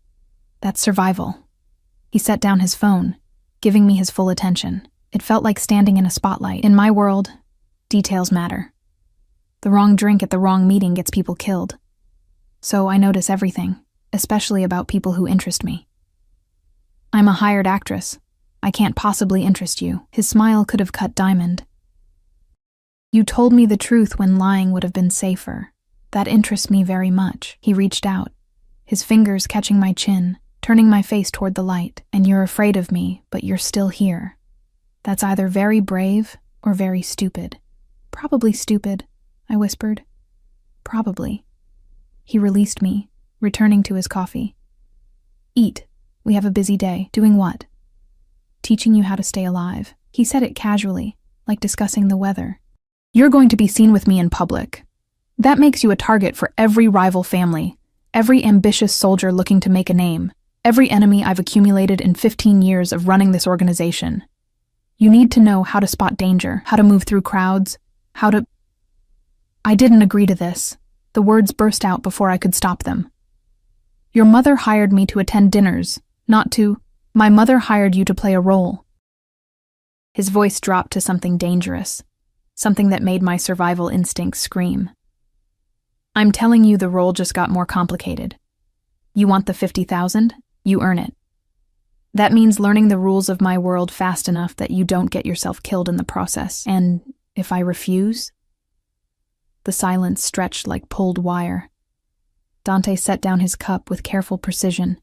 That's survival." He set down his phone, giving me his full attention. It felt like standing in a spotlight. In my world, details matter. The wrong drink at the wrong meeting gets people killed. So I notice everything, especially about people who interest me. "I'm a hired actress. I can't possibly interest you." His smile could have cut diamond. "You told me the truth when lying would have been safer. That interests me very much." He reached out, his fingers catching my chin, turning my face toward the light. And you're afraid of me, but you're still here. That's either very brave or very stupid. Probably stupid, I whispered. Probably. He released me, returning to his coffee. Eat. We have a busy day. Doing what? Teaching you how to stay alive. He said it casually, like discussing the weather. You're going to be seen with me in public. That makes you a target for every rival family, every ambitious soldier looking to make a name, every enemy I've accumulated in 15 years of running this organization. You need to know how to spot danger, how to move through crowds, how to... I didn't agree to this. The words burst out before I could stop them. Your mother hired me to attend dinners, not to... My mother hired you to play a role. His voice dropped to something dangerous, something that made my survival instincts scream. I'm telling you, the role just got more complicated. You want the 50,000? You earn it. That means learning the rules of my world fast enough that you don't get yourself killed in the process. And if I refuse? The silence stretched like pulled wire. Dante set down his cup with careful precision,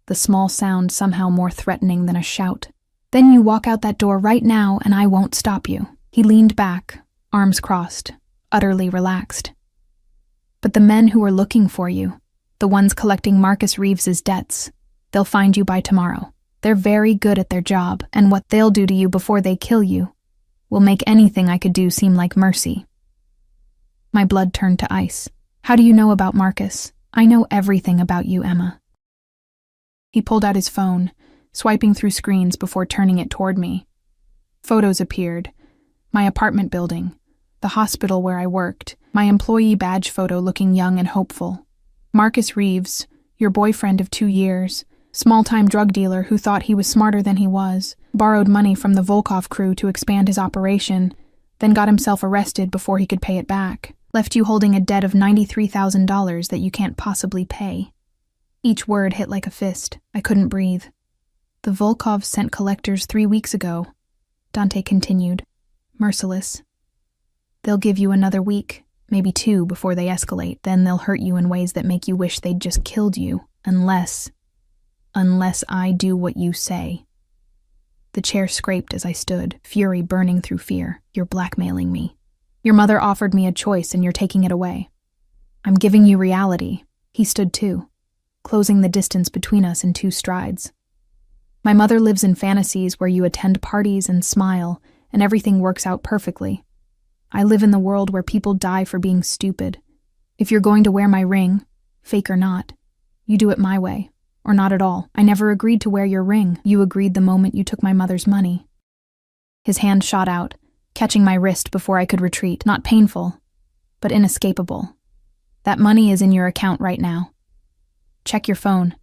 the small sound somehow more threatening than a shout. Then you walk out that door right now and I won't stop you. He leaned back, arms crossed, utterly relaxed. But the men who are looking for you, the ones collecting Marcus Reeves's debts, they'll find you by tomorrow. They're very good at their job, and what they'll do to you before they kill you will make anything I could do seem like mercy. My blood turned to ice. How do you know about Marcus? I know everything about you, Emma. He pulled out his phone, swiping through screens before turning it toward me. Photos appeared. My apartment building, the hospital where I worked, my employee badge photo looking young and hopeful. Marcus Reeves, your boyfriend of 2 years, small-time drug dealer who thought he was smarter than he was, borrowed money from the Volkov crew to expand his operation, then got himself arrested before he could pay it back, left you holding a debt of $93,000 that you can't possibly pay. Each word hit like a fist. I couldn't breathe. The Volkovs sent collectors 3 weeks ago, Dante continued, merciless. They'll give you another week, maybe 2 before they escalate, then they'll hurt you in ways that make you wish they'd just killed you, unless I do what you say. The chair scraped as I stood, fury burning through fear. You're blackmailing me. Your mother offered me a choice and you're taking it away. I'm giving you reality. He stood too, closing the distance between us in 2 strides. My mother lives in fantasies where you attend parties and smile, and everything works out perfectly. I live in the world where people die for being stupid. If you're going to wear my ring, fake or not, you do it my way, or not at all. I never agreed to wear your ring. You agreed the moment you took my mother's money. His hand shot out, catching my wrist before I could retreat. Not painful, but inescapable. That money is in your account right now. Check your phone.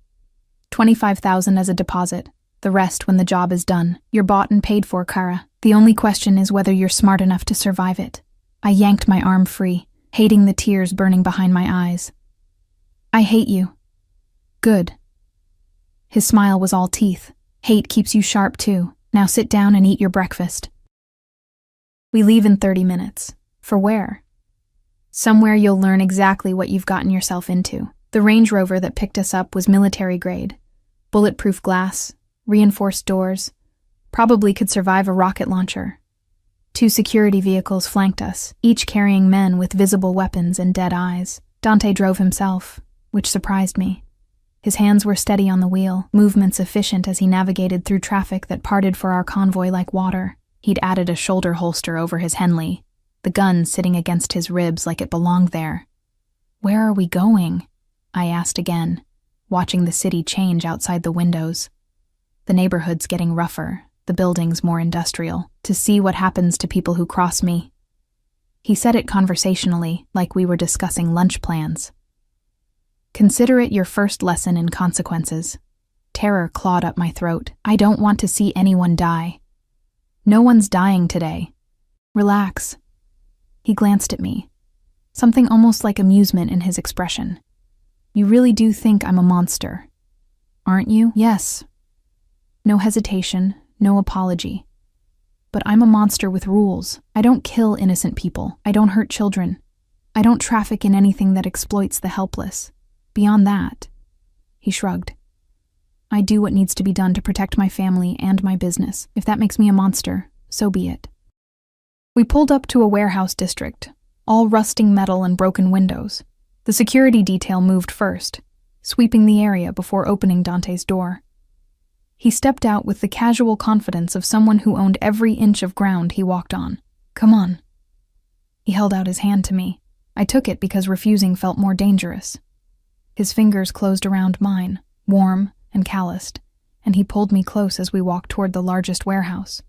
25,000 as a deposit. The rest when the job is done. You're bought and paid for, Kara. The only question is whether you're smart enough to survive it. I yanked my arm free, hating the tears burning behind my eyes. I hate you. Good. His smile was all teeth. Hate keeps you sharp too. Now sit down and eat your breakfast. We leave in 30 minutes. For where? Somewhere you'll learn exactly what you've gotten yourself into. The Range Rover that picked us up was military grade. Bulletproof glass, reinforced doors, probably could survive a rocket launcher. 2 security vehicles flanked us, each carrying men with visible weapons and dead eyes. Dante drove himself, which surprised me. His hands were steady on the wheel, movements efficient as he navigated through traffic that parted for our convoy like water. He'd added a shoulder holster over his Henley, the gun sitting against his ribs like it belonged there. Where are we going? I asked again, watching the city change outside the windows. The neighborhood's getting rougher, the buildings more industrial, to see what happens to people who cross me. He said it conversationally, like we were discussing lunch plans. Consider it your first lesson in consequences. Terror clawed up my throat. I don't want to see anyone die. No one's dying today. Relax. He glanced at me, something almost like amusement in his expression. You really do think I'm a monster, aren't you? Yes. No hesitation, no apology. But I'm a monster with rules. I don't kill innocent people. I don't hurt children. I don't traffic in anything that exploits the helpless. Beyond that, he shrugged. I do what needs to be done to protect my family and my business. If that makes me a monster, so be it. We pulled up to a warehouse district, all rusting metal and broken windows. The security detail moved first, sweeping the area before opening Dante's door. He stepped out with the casual confidence of someone who owned every inch of ground he walked on. "Come on." He held out his hand to me. I took it because refusing felt more dangerous. His fingers closed around mine, warm and calloused, and he pulled me close as we walked toward the largest warehouse.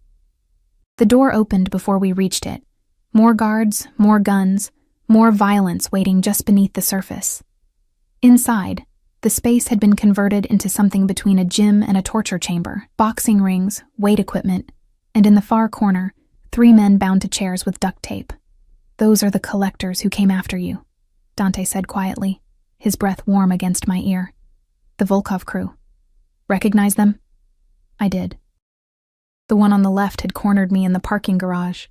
The door opened before we reached it. More guards, more guns, more violence waiting just beneath the surface. Inside, the space had been converted into something between a gym and a torture chamber. Boxing rings, weight equipment, and in the far corner, 3 men bound to chairs with duct tape. "Those are the collectors who came after you," Dante said quietly, his breath warm against my ear. "The Volkov crew. Recognize them?" I did. The one on the left had cornered me in the parking garage,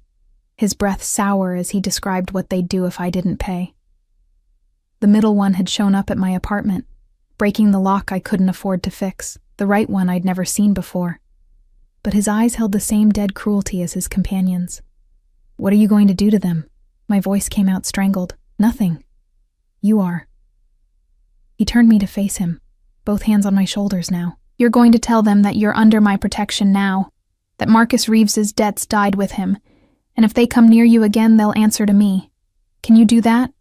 his breath sour as he described what they'd do if I didn't pay. The middle one had shown up at my apartment, breaking the lock I couldn't afford to fix, the right one I'd never seen before. But his eyes held the same dead cruelty as his companions. "What are you going to do to them?" My voice came out strangled. "Nothing. You are." He turned me to face him, both hands on my shoulders now. "You're going to tell them that you're under my protection now, that Marcus Reeves's debts died with him, and if they come near you again, they'll answer to me. Can you do that?"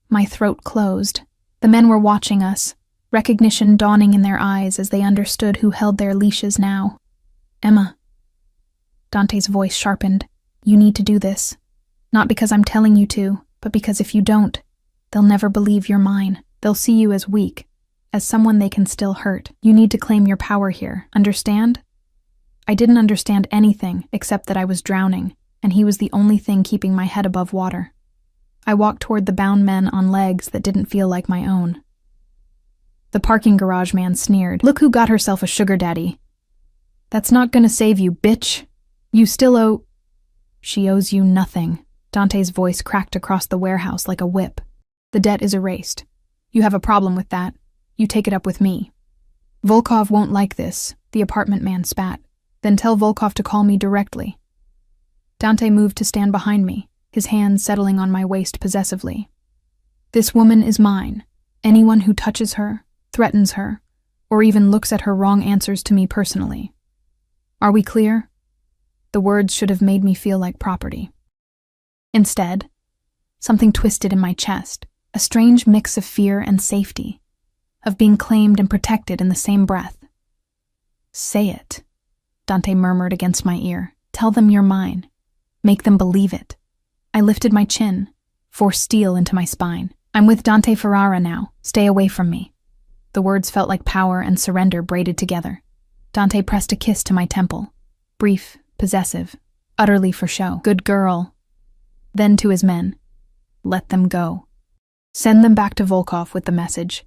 My throat closed. The men were watching us, recognition dawning in their eyes as they understood who held their leashes now. "Emma." Dante's voice sharpened. "You need to do this. Not because I'm telling you to, but because if you don't, they'll never believe you're mine. They'll see you as weak, as someone they can still hurt. You need to claim your power here, understand?" I didn't understand anything except that I was drowning, and he was the only thing keeping my head above water. I walked toward the bound men on legs that didn't feel like my own. The parking garage man sneered. "Look who got herself a sugar daddy. That's not gonna save you, bitch. You still owe—" "She owes you nothing." Dante's voice cracked across the warehouse like a whip. "The debt is erased. You have a problem with that. You take it up with me." "Volkov won't like this," the apartment man spat. "Then tell Volkov to call me directly." Dante moved to stand behind me, his hands settling on my waist possessively. "This woman is mine. Anyone who touches her, threatens her, or even looks at her wrong answers to me personally. Are we clear?" The words should have made me feel like property. Instead, something twisted in my chest, a strange mix of fear and safety, of being claimed and protected in the same breath. "Say it," Dante murmured against my ear. "Tell them you're mine. Make them believe it." I lifted my chin, forced steel into my spine. "I'm with Dante Ferrara now. Stay away from me." The words felt like power and surrender braided together. Dante pressed a kiss to my temple, brief, possessive, utterly for show. "Good girl." Then to his men, "Let them go. Send them back to Volkov with the message.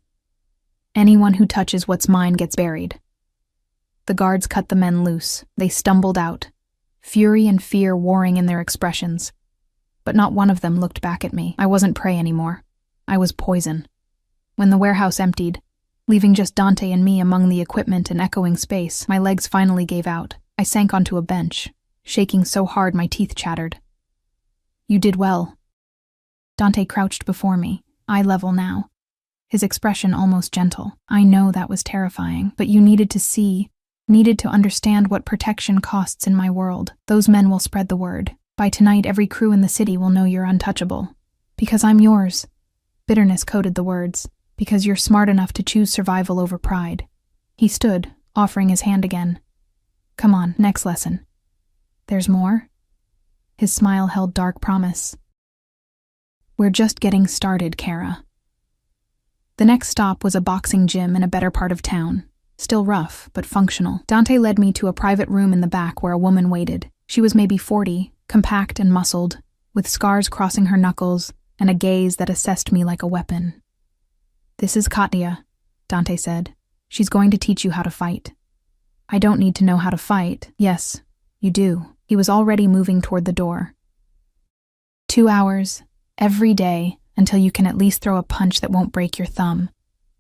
Anyone who touches what's mine gets buried." The guards cut the men loose. They stumbled out, fury and fear warring in their expressions. But not one of them looked back at me. I wasn't prey anymore. I was poison. When the warehouse emptied, leaving just Dante and me among the equipment and echoing space, my legs finally gave out. I sank onto a bench, shaking so hard my teeth chattered. "You did well." Dante crouched before me, eye level now, his expression almost gentle. "I know that was terrifying, but you needed to see, needed to understand what protection costs in my world. Those men will spread the word. By tonight, every crew in the city will know you're untouchable. Because I'm yours." Bitterness coated the words. "Because you're smart enough to choose survival over pride." He stood, offering his hand again. "Come on, next lesson." "There's more?" His smile held dark promise. "We're just getting started, Kara." The next stop was a boxing gym in a better part of town. Still rough, but functional. Dante led me to a private room in the back where a woman waited. She was maybe 40, compact and muscled, with scars crossing her knuckles and a gaze that assessed me like a weapon. "This is Katya," Dante said. "She's going to teach you how to fight." "I don't need to know how to fight." "Yes, you do." He was already moving toward the door. 2 hours, every day, until you can at least throw a punch that won't break your thumb.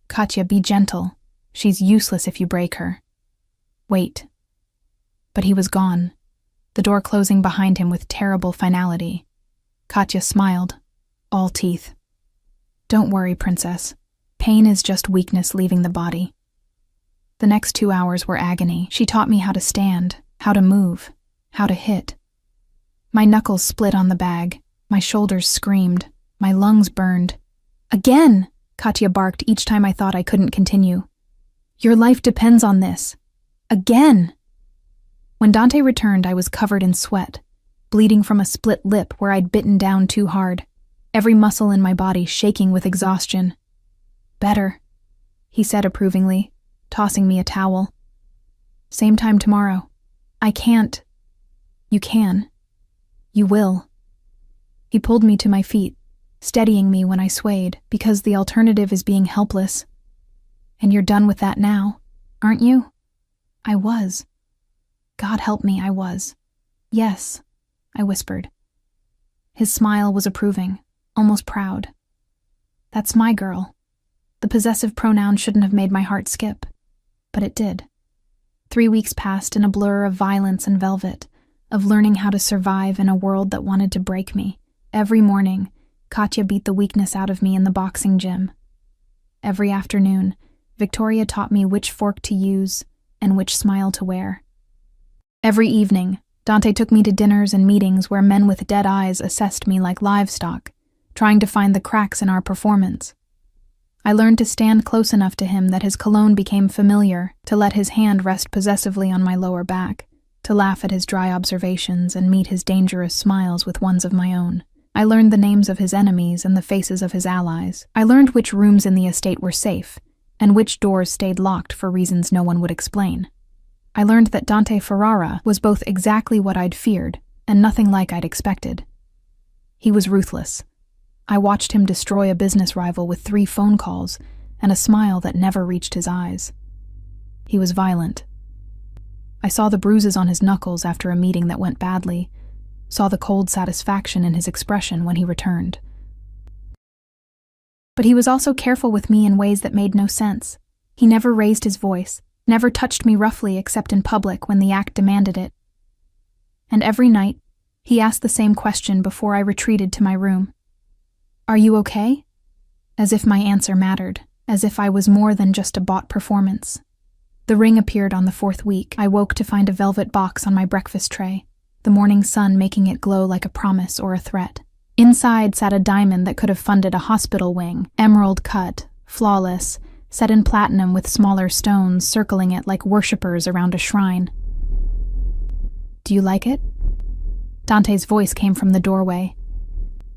"Katya, be gentle. She's useless if you break her. Wait. But he was gone, the door closing behind him with terrible finality. Katya smiled, all teeth. Don't worry, princess. Pain is just weakness leaving the body. The next 2 hours were agony. She taught me how to stand, how to move, how to hit. My knuckles split on the bag, my shoulders screamed, my lungs burned. Again! Katya barked each time I thought I couldn't continue. Your life depends on this. Again! When Dante returned, I was covered in sweat, bleeding from a split lip where I'd bitten down too hard, every muscle in my body shaking with exhaustion. Better, he said approvingly, tossing me a towel. Same time tomorrow. I can't. You can. You will. He pulled me to my feet, steadying me when I swayed, because the alternative is being helpless. And you're done with that now, aren't you? I was. God help me, I was. Yes, I whispered. His smile was approving, almost proud. That's my girl. The possessive pronoun shouldn't have made my heart skip, but it did. 3 weeks passed in a blur of violence and velvet, of learning how to survive in a world that wanted to break me. Every morning, Katya beat the weakness out of me in the boxing gym. Every afternoon, Victoria taught me which fork to use and which smile to wear. Every evening, Dante took me to dinners and meetings where men with dead eyes assessed me like livestock, trying to find the cracks in our performance. I learned to stand close enough to him that his cologne became familiar, to let his hand rest possessively on my lower back, to laugh at his dry observations and meet his dangerous smiles with ones of my own. I learned the names of his enemies and the faces of his allies. I learned which rooms in the estate were safe, and which doors stayed locked for reasons no one would explain. I learned that Dante Ferrara was both exactly what I'd feared and nothing like I'd expected. He was ruthless. I watched him destroy a business rival with 3 phone calls and a smile that never reached his eyes. He was violent. I saw the bruises on his knuckles after a meeting that went badly, saw the cold satisfaction in his expression when he returned. But he was also careful with me in ways that made no sense. He never raised his voice, never touched me roughly except in public when the act demanded it. And every night, he asked the same question before I retreated to my room. Are you okay? As if my answer mattered, as if I was more than just a bought performance. The ring appeared on the 4th week. I woke to find a velvet box on my breakfast tray, the morning sun making it glow like a promise or a threat. Inside sat a diamond that could have funded a hospital wing, emerald cut, flawless, set in platinum with smaller stones circling it like worshippers around a shrine. Do you like it? Dante's voice came from the doorway.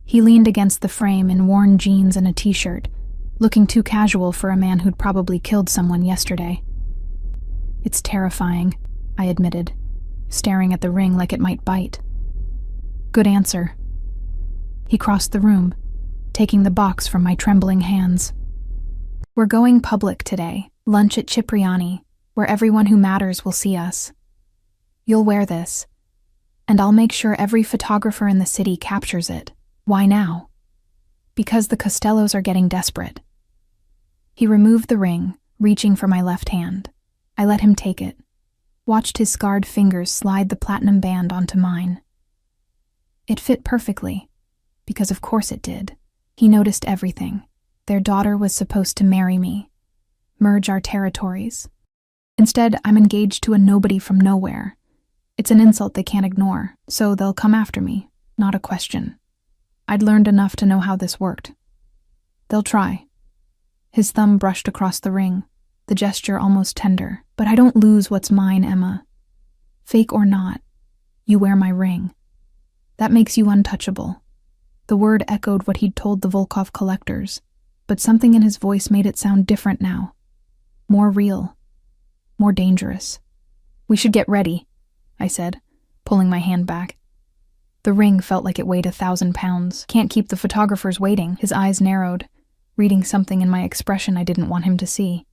He leaned against the frame in worn jeans and a t-shirt, looking too casual for a man who'd probably killed someone yesterday. It's terrifying, I admitted, staring at the ring like it might bite. Good answer. He crossed the room, taking the box from my trembling hands. We're going public today, lunch at Cipriani, where everyone who matters will see us. You'll wear this, and I'll make sure every photographer in the city captures it. Why now? Because the Costellos are getting desperate. He removed the ring, reaching for my left hand. I let him take it, watched his scarred fingers slide the platinum band onto mine. It fit perfectly, because of course it did. He noticed everything. Their daughter was supposed to marry me, merge our territories. Instead, I'm engaged to a nobody from nowhere. It's an insult they can't ignore, so they'll come after me, not a question. I'd learned enough to know how this worked. They'll try. His thumb brushed across the ring, the gesture almost tender. But I don't lose what's mine, Emma. Fake or not, you wear my ring. That makes you untouchable. The word echoed what he'd told the Volkov collectors, but something in his voice made it sound different now. More real. More dangerous. We should get ready, I said, pulling my hand back. The ring felt like it weighed 1,000 pounds. Can't keep the photographers waiting. His eyes narrowed, reading something in my expression I didn't want him to see.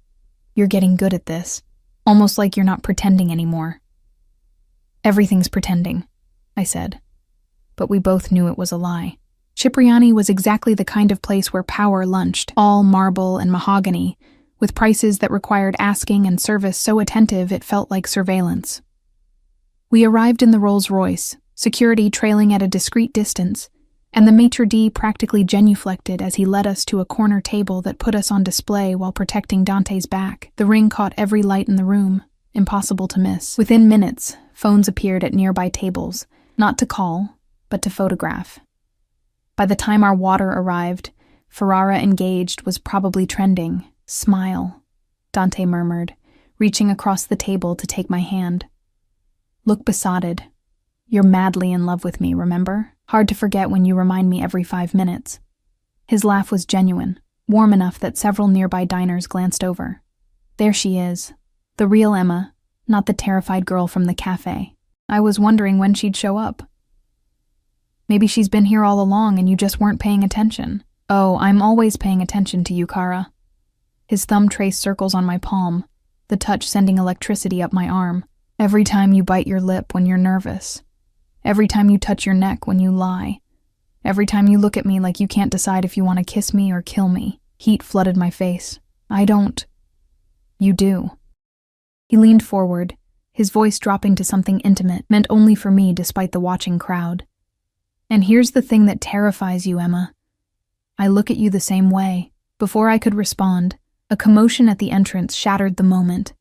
You're getting good at this. Almost like you're not pretending anymore. Everything's pretending, I said. But we both knew it was a lie. Cipriani was exactly the kind of place where power lunched, all marble and mahogany, with prices that required asking and service so attentive it felt like surveillance. We arrived in the Rolls-Royce, security trailing at a discreet distance, and the maitre d' practically genuflected as he led us to a corner table that put us on display while protecting Dante's back. The ring caught every light in the room, impossible to miss. Within minutes, phones appeared at nearby tables, not to call, but to photograph. By the time our water arrived, Ferrara engaged was probably trending. Smile, Dante murmured, reaching across the table to take my hand. Look besotted. You're madly in love with me, remember? Hard to forget when you remind me every 5 minutes. His laugh was genuine, warm enough that several nearby diners glanced over. There she is, the real Emma, not the terrified girl from the cafe. I was wondering when she'd show up. Maybe she's been here all along and you just weren't paying attention. Oh, I'm always paying attention to you, Kara. His thumb traced circles on my palm, the touch sending electricity up my arm. Every time you bite your lip when you're nervous. Every time you touch your neck when you lie. Every time you look at me like you can't decide if you want to kiss me or kill me. Heat flooded my face. I don't. You do. He leaned forward, his voice dropping to something intimate, meant only for me despite the watching crowd. And here's the thing that terrifies you, Emma. I look at you the same way. Before I could respond, a commotion at the entrance shattered the moment.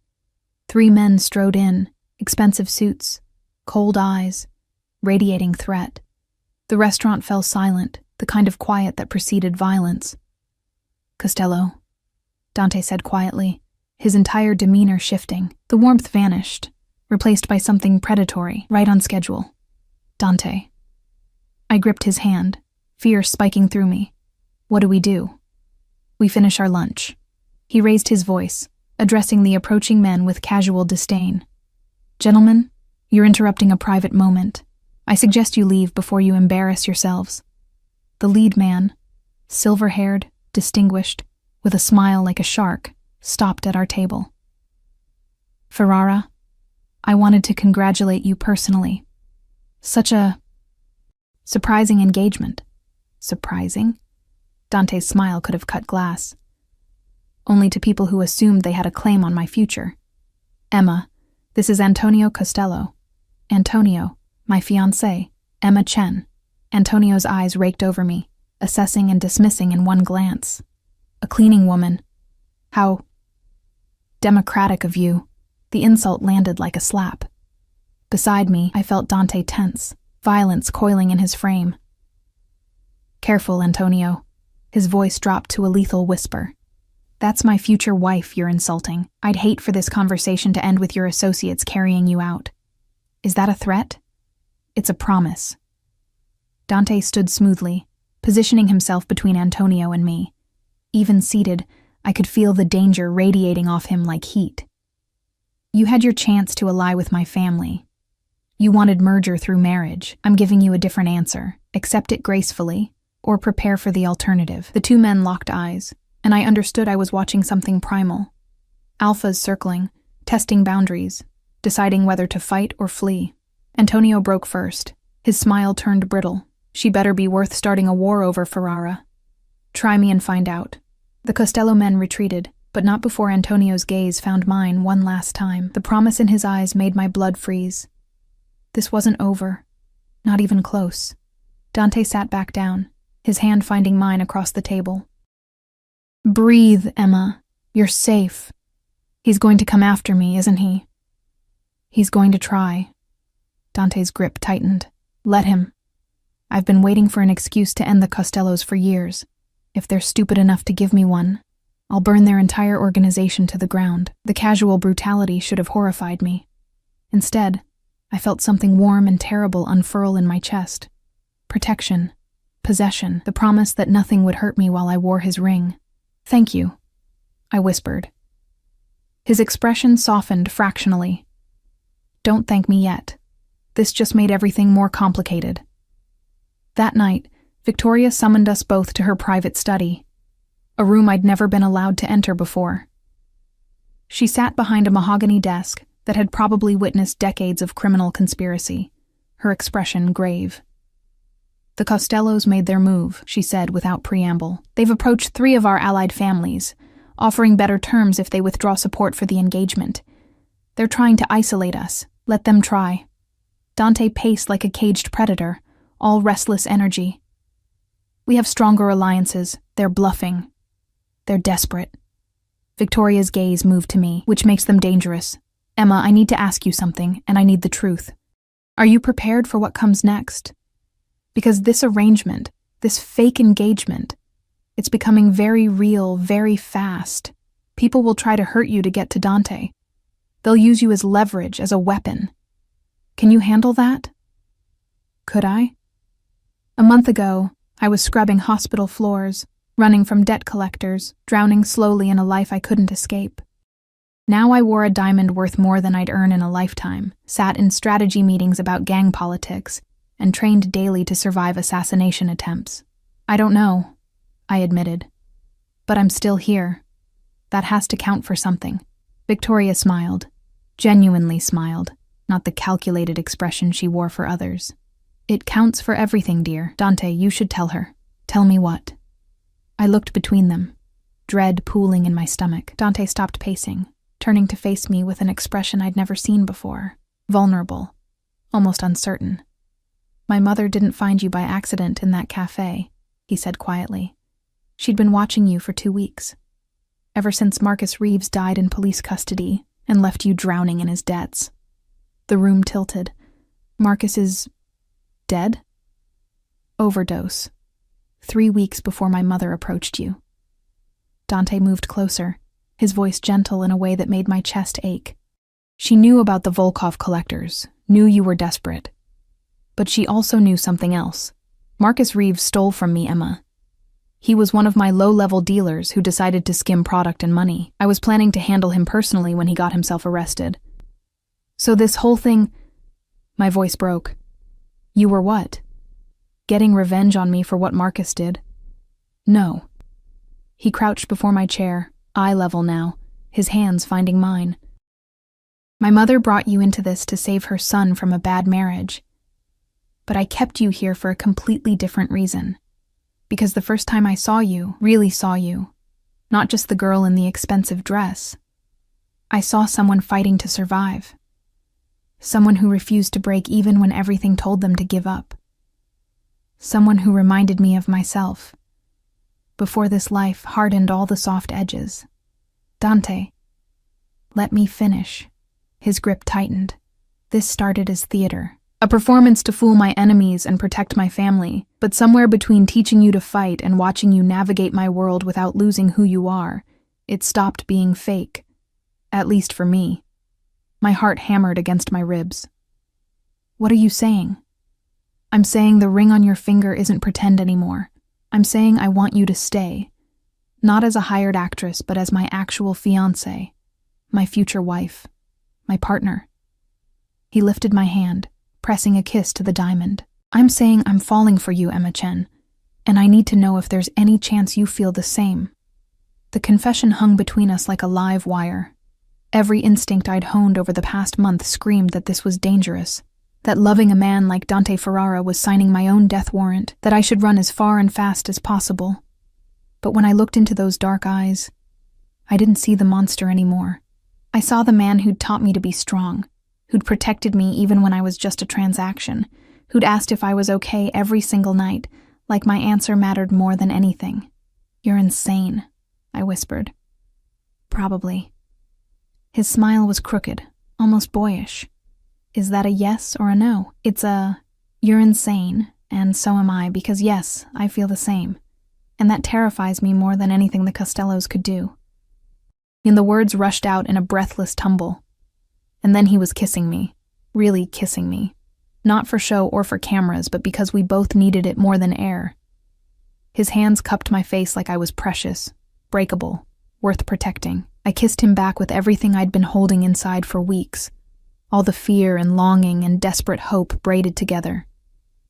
3 men strode in, expensive suits, cold eyes, radiating threat. The restaurant fell silent, the kind of quiet that preceded violence. Costello, Dante said quietly, his entire demeanor shifting. The warmth vanished, replaced by something predatory, right on schedule. Dante. I gripped his hand, fear spiking through me. What do we do? We finish our lunch. He raised his voice, addressing the approaching men with casual disdain. Gentlemen, you're interrupting a private moment. I suggest you leave before you embarrass yourselves. The lead man, silver-haired, distinguished, with a smile like a shark, stopped at our table. Ferrara, I wanted to congratulate you personally. Such a surprising engagement. Surprising? Dante's smile could have cut glass. Only to people who assumed they had a claim on my future. Emma, this is Antonio Costello. Antonio, my fiancé, Emma Chen. Antonio's eyes raked over me, assessing and dismissing in one glance. A cleaning woman. How democratic of you. The insult landed like a slap. Beside me, I felt Dante tense, violence coiling in his frame. Careful, Antonio. His voice dropped to a lethal whisper. That's my future wife you're insulting. I'd hate for this conversation to end with your associates carrying you out. Is that a threat? It's a promise. Dante stood smoothly, positioning himself between Antonio and me. Even seated, I could feel the danger radiating off him like heat. You had your chance to ally with my family. You wanted merger through marriage. I'm giving you a different answer. Accept it gracefully, or prepare for the alternative. The 2 men locked eyes, and I understood I was watching something primal. Alphas circling, testing boundaries, deciding whether to fight or flee. Antonio broke first. His smile turned brittle. She better be worth starting a war over, Ferrara. Try me and find out. The Costello men retreated, but not before Antonio's gaze found mine one last time. The promise in his eyes made my blood freeze. This wasn't over. Not even close. Dante sat back down, his hand finding mine across the table. Breathe, Emma. You're safe. He's going to come after me, isn't he? He's going to try. Dante's grip tightened. Let him. I've been waiting for an excuse to end the Costellos for years. If they're stupid enough to give me one, I'll burn their entire organization to the ground. The casual brutality should have horrified me. Instead, I felt something warm and terrible unfurl in my chest. Protection. Possession. The promise that nothing would hurt me while I wore his ring. Thank you, I whispered. His expression softened fractionally. Don't thank me yet. This just made everything more complicated. That night, Victoria summoned us both to her private study, a room I'd never been allowed to enter before. She sat behind a mahogany desk that had probably witnessed decades of criminal conspiracy, her expression grave. The Costellos made their move, she said without preamble. They've approached 3 of our allied families, offering better terms if they withdraw support for the engagement. They're trying to isolate us. Let them try. Dante paced like a caged predator, all restless energy. We have stronger alliances. They're bluffing. They're desperate. Victoria's gaze moved to me, which makes them dangerous. Emma, I need to ask you something, and I need the truth. Are you prepared for what comes next? Because this arrangement, this fake engagement, it's becoming very real, very fast. People will try to hurt you to get to Dante. They'll use you as leverage, as a weapon. Can you handle that? Could I? A month ago, I was scrubbing hospital floors, running from debt collectors, drowning slowly in a life I couldn't escape. Now I wore a diamond worth more than I'd earn in a lifetime, sat in strategy meetings about gang politics, and trained daily to survive assassination attempts. I don't know, I admitted. But I'm still here. That has to count for something. Victoria smiled, genuinely smiled, not the calculated expression she wore for others. It counts for everything, dear. Dante, you should tell her. Tell me what? I looked between them, dread pooling in my stomach. Dante stopped pacing, turning to face me with an expression I'd never seen before. Vulnerable, almost uncertain. My mother didn't find you by accident in that cafe, he said quietly. She'd been watching you for 2 weeks. Ever since Marcus Reeves died in police custody and left you drowning in his debts. The room tilted. Marcus is dead? Overdose. 3 weeks before my mother approached you. Dante moved closer, his voice gentle in a way that made my chest ache. She knew about the Volkov collectors, knew you were desperate. But she also knew something else. Marcus Reeves stole from me, Emma. He was one of my low-level dealers who decided to skim product and money. I was planning to handle him personally when he got himself arrested. So this whole thing... My voice broke. You were what? Getting revenge on me for what Marcus did? No. He crouched before my chair, eye level now, his hands finding mine. My mother brought you into this to save her son from a bad marriage. But I kept you here for a completely different reason. Because the first time I saw you, really saw you, not just the girl in the expensive dress, I saw someone fighting to survive. Someone who refused to break even when everything told them to give up. Someone who reminded me of myself. Before this life hardened all the soft edges. Dante, let me finish. His grip tightened. This started as theater. A performance to fool my enemies and protect my family, but somewhere between teaching you to fight and watching you navigate my world without losing who you are, it stopped being fake. At least for me. My heart hammered against my ribs. What are you saying? I'm saying the ring on your finger isn't pretend anymore. I'm saying I want you to stay. Not as a hired actress, but as my actual fiancée. My future wife. My partner. He lifted my hand, pressing a kiss to the diamond. I'm saying I'm falling for you, Emma Chen, and I need to know if there's any chance you feel the same. The confession hung between us like a live wire. Every instinct I'd honed over the past month screamed that this was dangerous, that loving a man like Dante Ferrara was signing my own death warrant, that I should run as far and fast as possible. But when I looked into those dark eyes, I didn't see the monster anymore. I saw the man who'd taught me to be strong, who'd protected me even when I was just a transaction, who'd asked if I was okay every single night, like my answer mattered more than anything. You're insane, I whispered. Probably. His smile was crooked, almost boyish. Is that a yes or a no? It's a, you're insane, and so am I, because yes, I feel the same. And that terrifies me more than anything the Costellos could do. And the words rushed out in a breathless tumble. And then he was kissing me, really kissing me. Not for show or for cameras, but because we both needed it more than air. His hands cupped my face like I was precious, breakable, worth protecting. I kissed him back with everything I'd been holding inside for weeks. All the fear and longing and desperate hope braided together.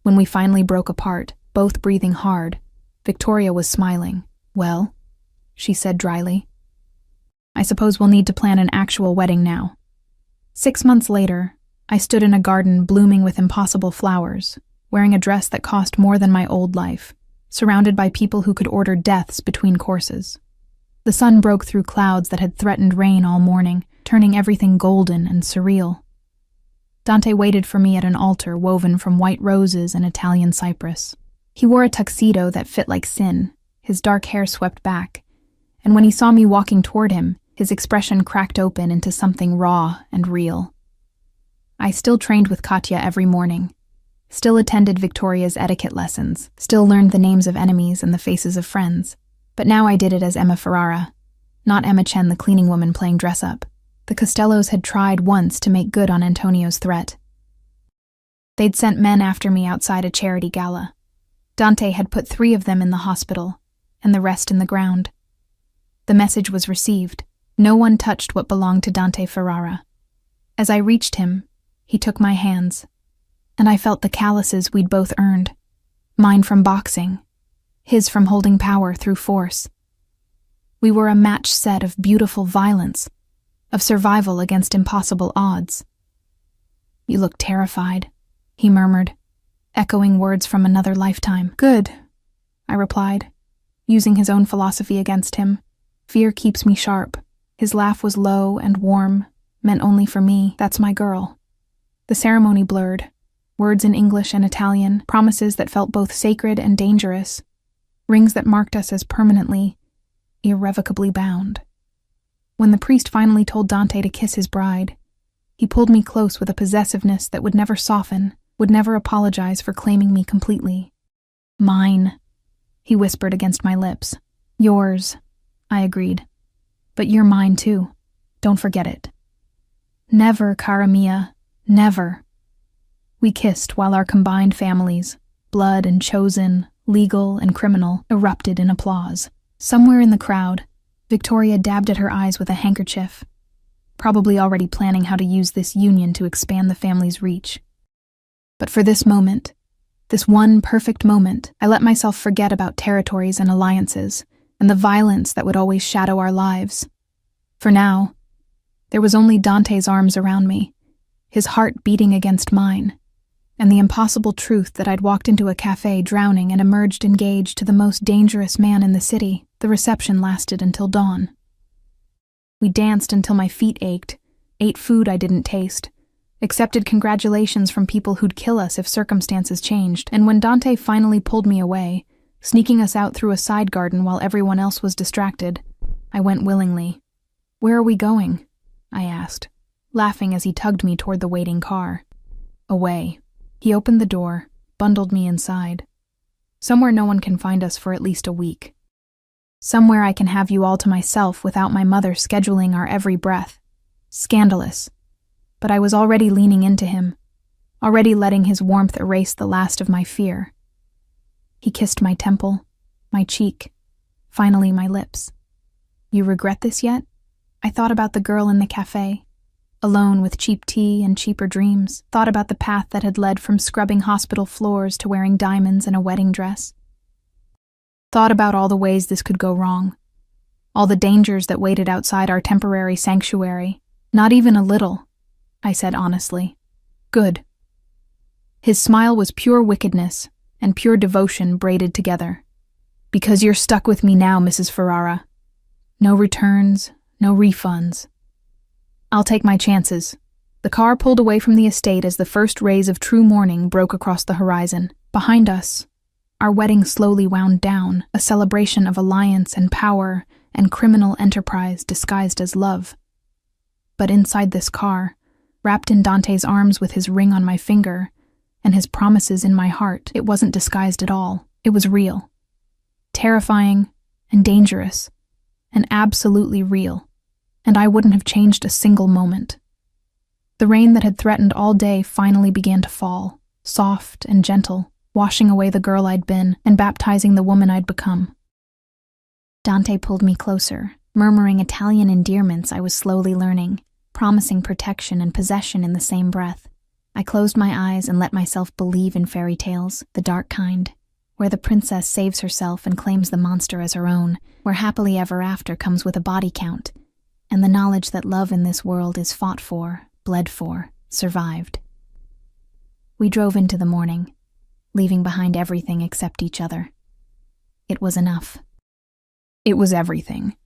When we finally broke apart, both breathing hard, Victoria was smiling. Well, she said dryly. I suppose we'll need to plan an actual wedding now. 6 months later, I stood in a garden blooming with impossible flowers, wearing a dress that cost more than my old life, surrounded by people who could order deaths between courses. The sun broke through clouds that had threatened rain all morning, turning everything golden and surreal. Dante waited for me at an altar woven from white roses and Italian cypress. He wore a tuxedo that fit like sin, his dark hair swept back, and when he saw me walking toward him, his expression cracked open into something raw and real. I still trained with Katya every morning, still attended Victoria's etiquette lessons, still learned the names of enemies and the faces of friends. But now I did it as Emma Ferrara, not Emma Chen, the cleaning woman playing dress-up. The Costellos had tried once to make good on Antonio's threat. They'd sent men after me outside a charity gala. Dante had put 3 of them in the hospital, and the rest in the ground. The message was received. No one touched what belonged to Dante Ferrara. As I reached him, he took my hands, and I felt the calluses we'd both earned. Mine from boxing, his from holding power through force. We were a matched set of beautiful violence, of survival against impossible odds. "You look terrified," he murmured, echoing words from another lifetime. "Good," I replied, using his own philosophy against him. "Fear keeps me sharp." His laugh was low and warm, meant only for me. "That's my girl." The ceremony blurred. Words in English and Italian, promises that felt both sacred and dangerous, rings that marked us as permanently, irrevocably bound. When the priest finally told Dante to kiss his bride, he pulled me close with a possessiveness that would never soften, would never apologize for claiming me completely. "Mine," he whispered against my lips. "Yours," I agreed. "But you're mine too. Don't forget it." "Never, cara mia, never." We kissed while our combined families, blood and chosen, legal and criminal, erupted in applause. Somewhere in the crowd, Victoria dabbed at her eyes with a handkerchief, probably already planning how to use this union to expand the family's reach. But for this moment, this one perfect moment, I let myself forget about territories and alliances, and the violence that would always shadow our lives. For now, there was only Dante's arms around me, his heart beating against mine, and the impossible truth that I'd walked into a cafe drowning and emerged engaged to the most dangerous man in the city. The reception lasted until dawn. We danced until my feet ached, ate food I didn't taste, accepted congratulations from people who'd kill us if circumstances changed, and when Dante finally pulled me away, sneaking us out through a side garden while everyone else was distracted, I went willingly. "Where are we going?" I asked, laughing as he tugged me toward the waiting car. "Away." He opened the door, bundled me inside. "Somewhere no one can find us for at least a week. Somewhere I can have you all to myself without my mother scheduling our every breath." Scandalous. But I was already leaning into him, already letting his warmth erase the last of my fear. He kissed my temple, my cheek, finally my lips. "You regret this yet?" I thought about the girl in the cafe, alone with cheap tea and cheaper dreams, thought about the path that had led from scrubbing hospital floors to wearing diamonds and a wedding dress. Thought about all the ways this could go wrong, all the dangers that waited outside our temporary sanctuary. "Not even a little," I said honestly. "Good." His smile was pure wickedness and pure devotion braided together. "Because you're stuck with me now, Mrs. Ferrara. No returns, no refunds. I'll take my chances." The car pulled away from the estate as the first rays of true morning broke across the horizon. Behind us, our wedding slowly wound down, a celebration of alliance and power and criminal enterprise disguised as love. But inside this car, wrapped in Dante's arms with his ring on my finger and his promises in my heart, it wasn't disguised at all. It was real. Terrifying and dangerous, and absolutely real. And I wouldn't have changed a single moment. The rain that had threatened all day finally began to fall, soft and gentle, washing away the girl I'd been and baptizing the woman I'd become. Dante pulled me closer, murmuring Italian endearments I was slowly learning, promising protection and possession in the same breath. I closed my eyes and let myself believe in fairy tales, the dark kind, where the princess saves herself and claims the monster as her own, where happily ever after comes with a body count, and the knowledge that love in this world is fought for, bled for, survived. We drove into the morning, leaving behind everything except each other. It was enough. It was everything.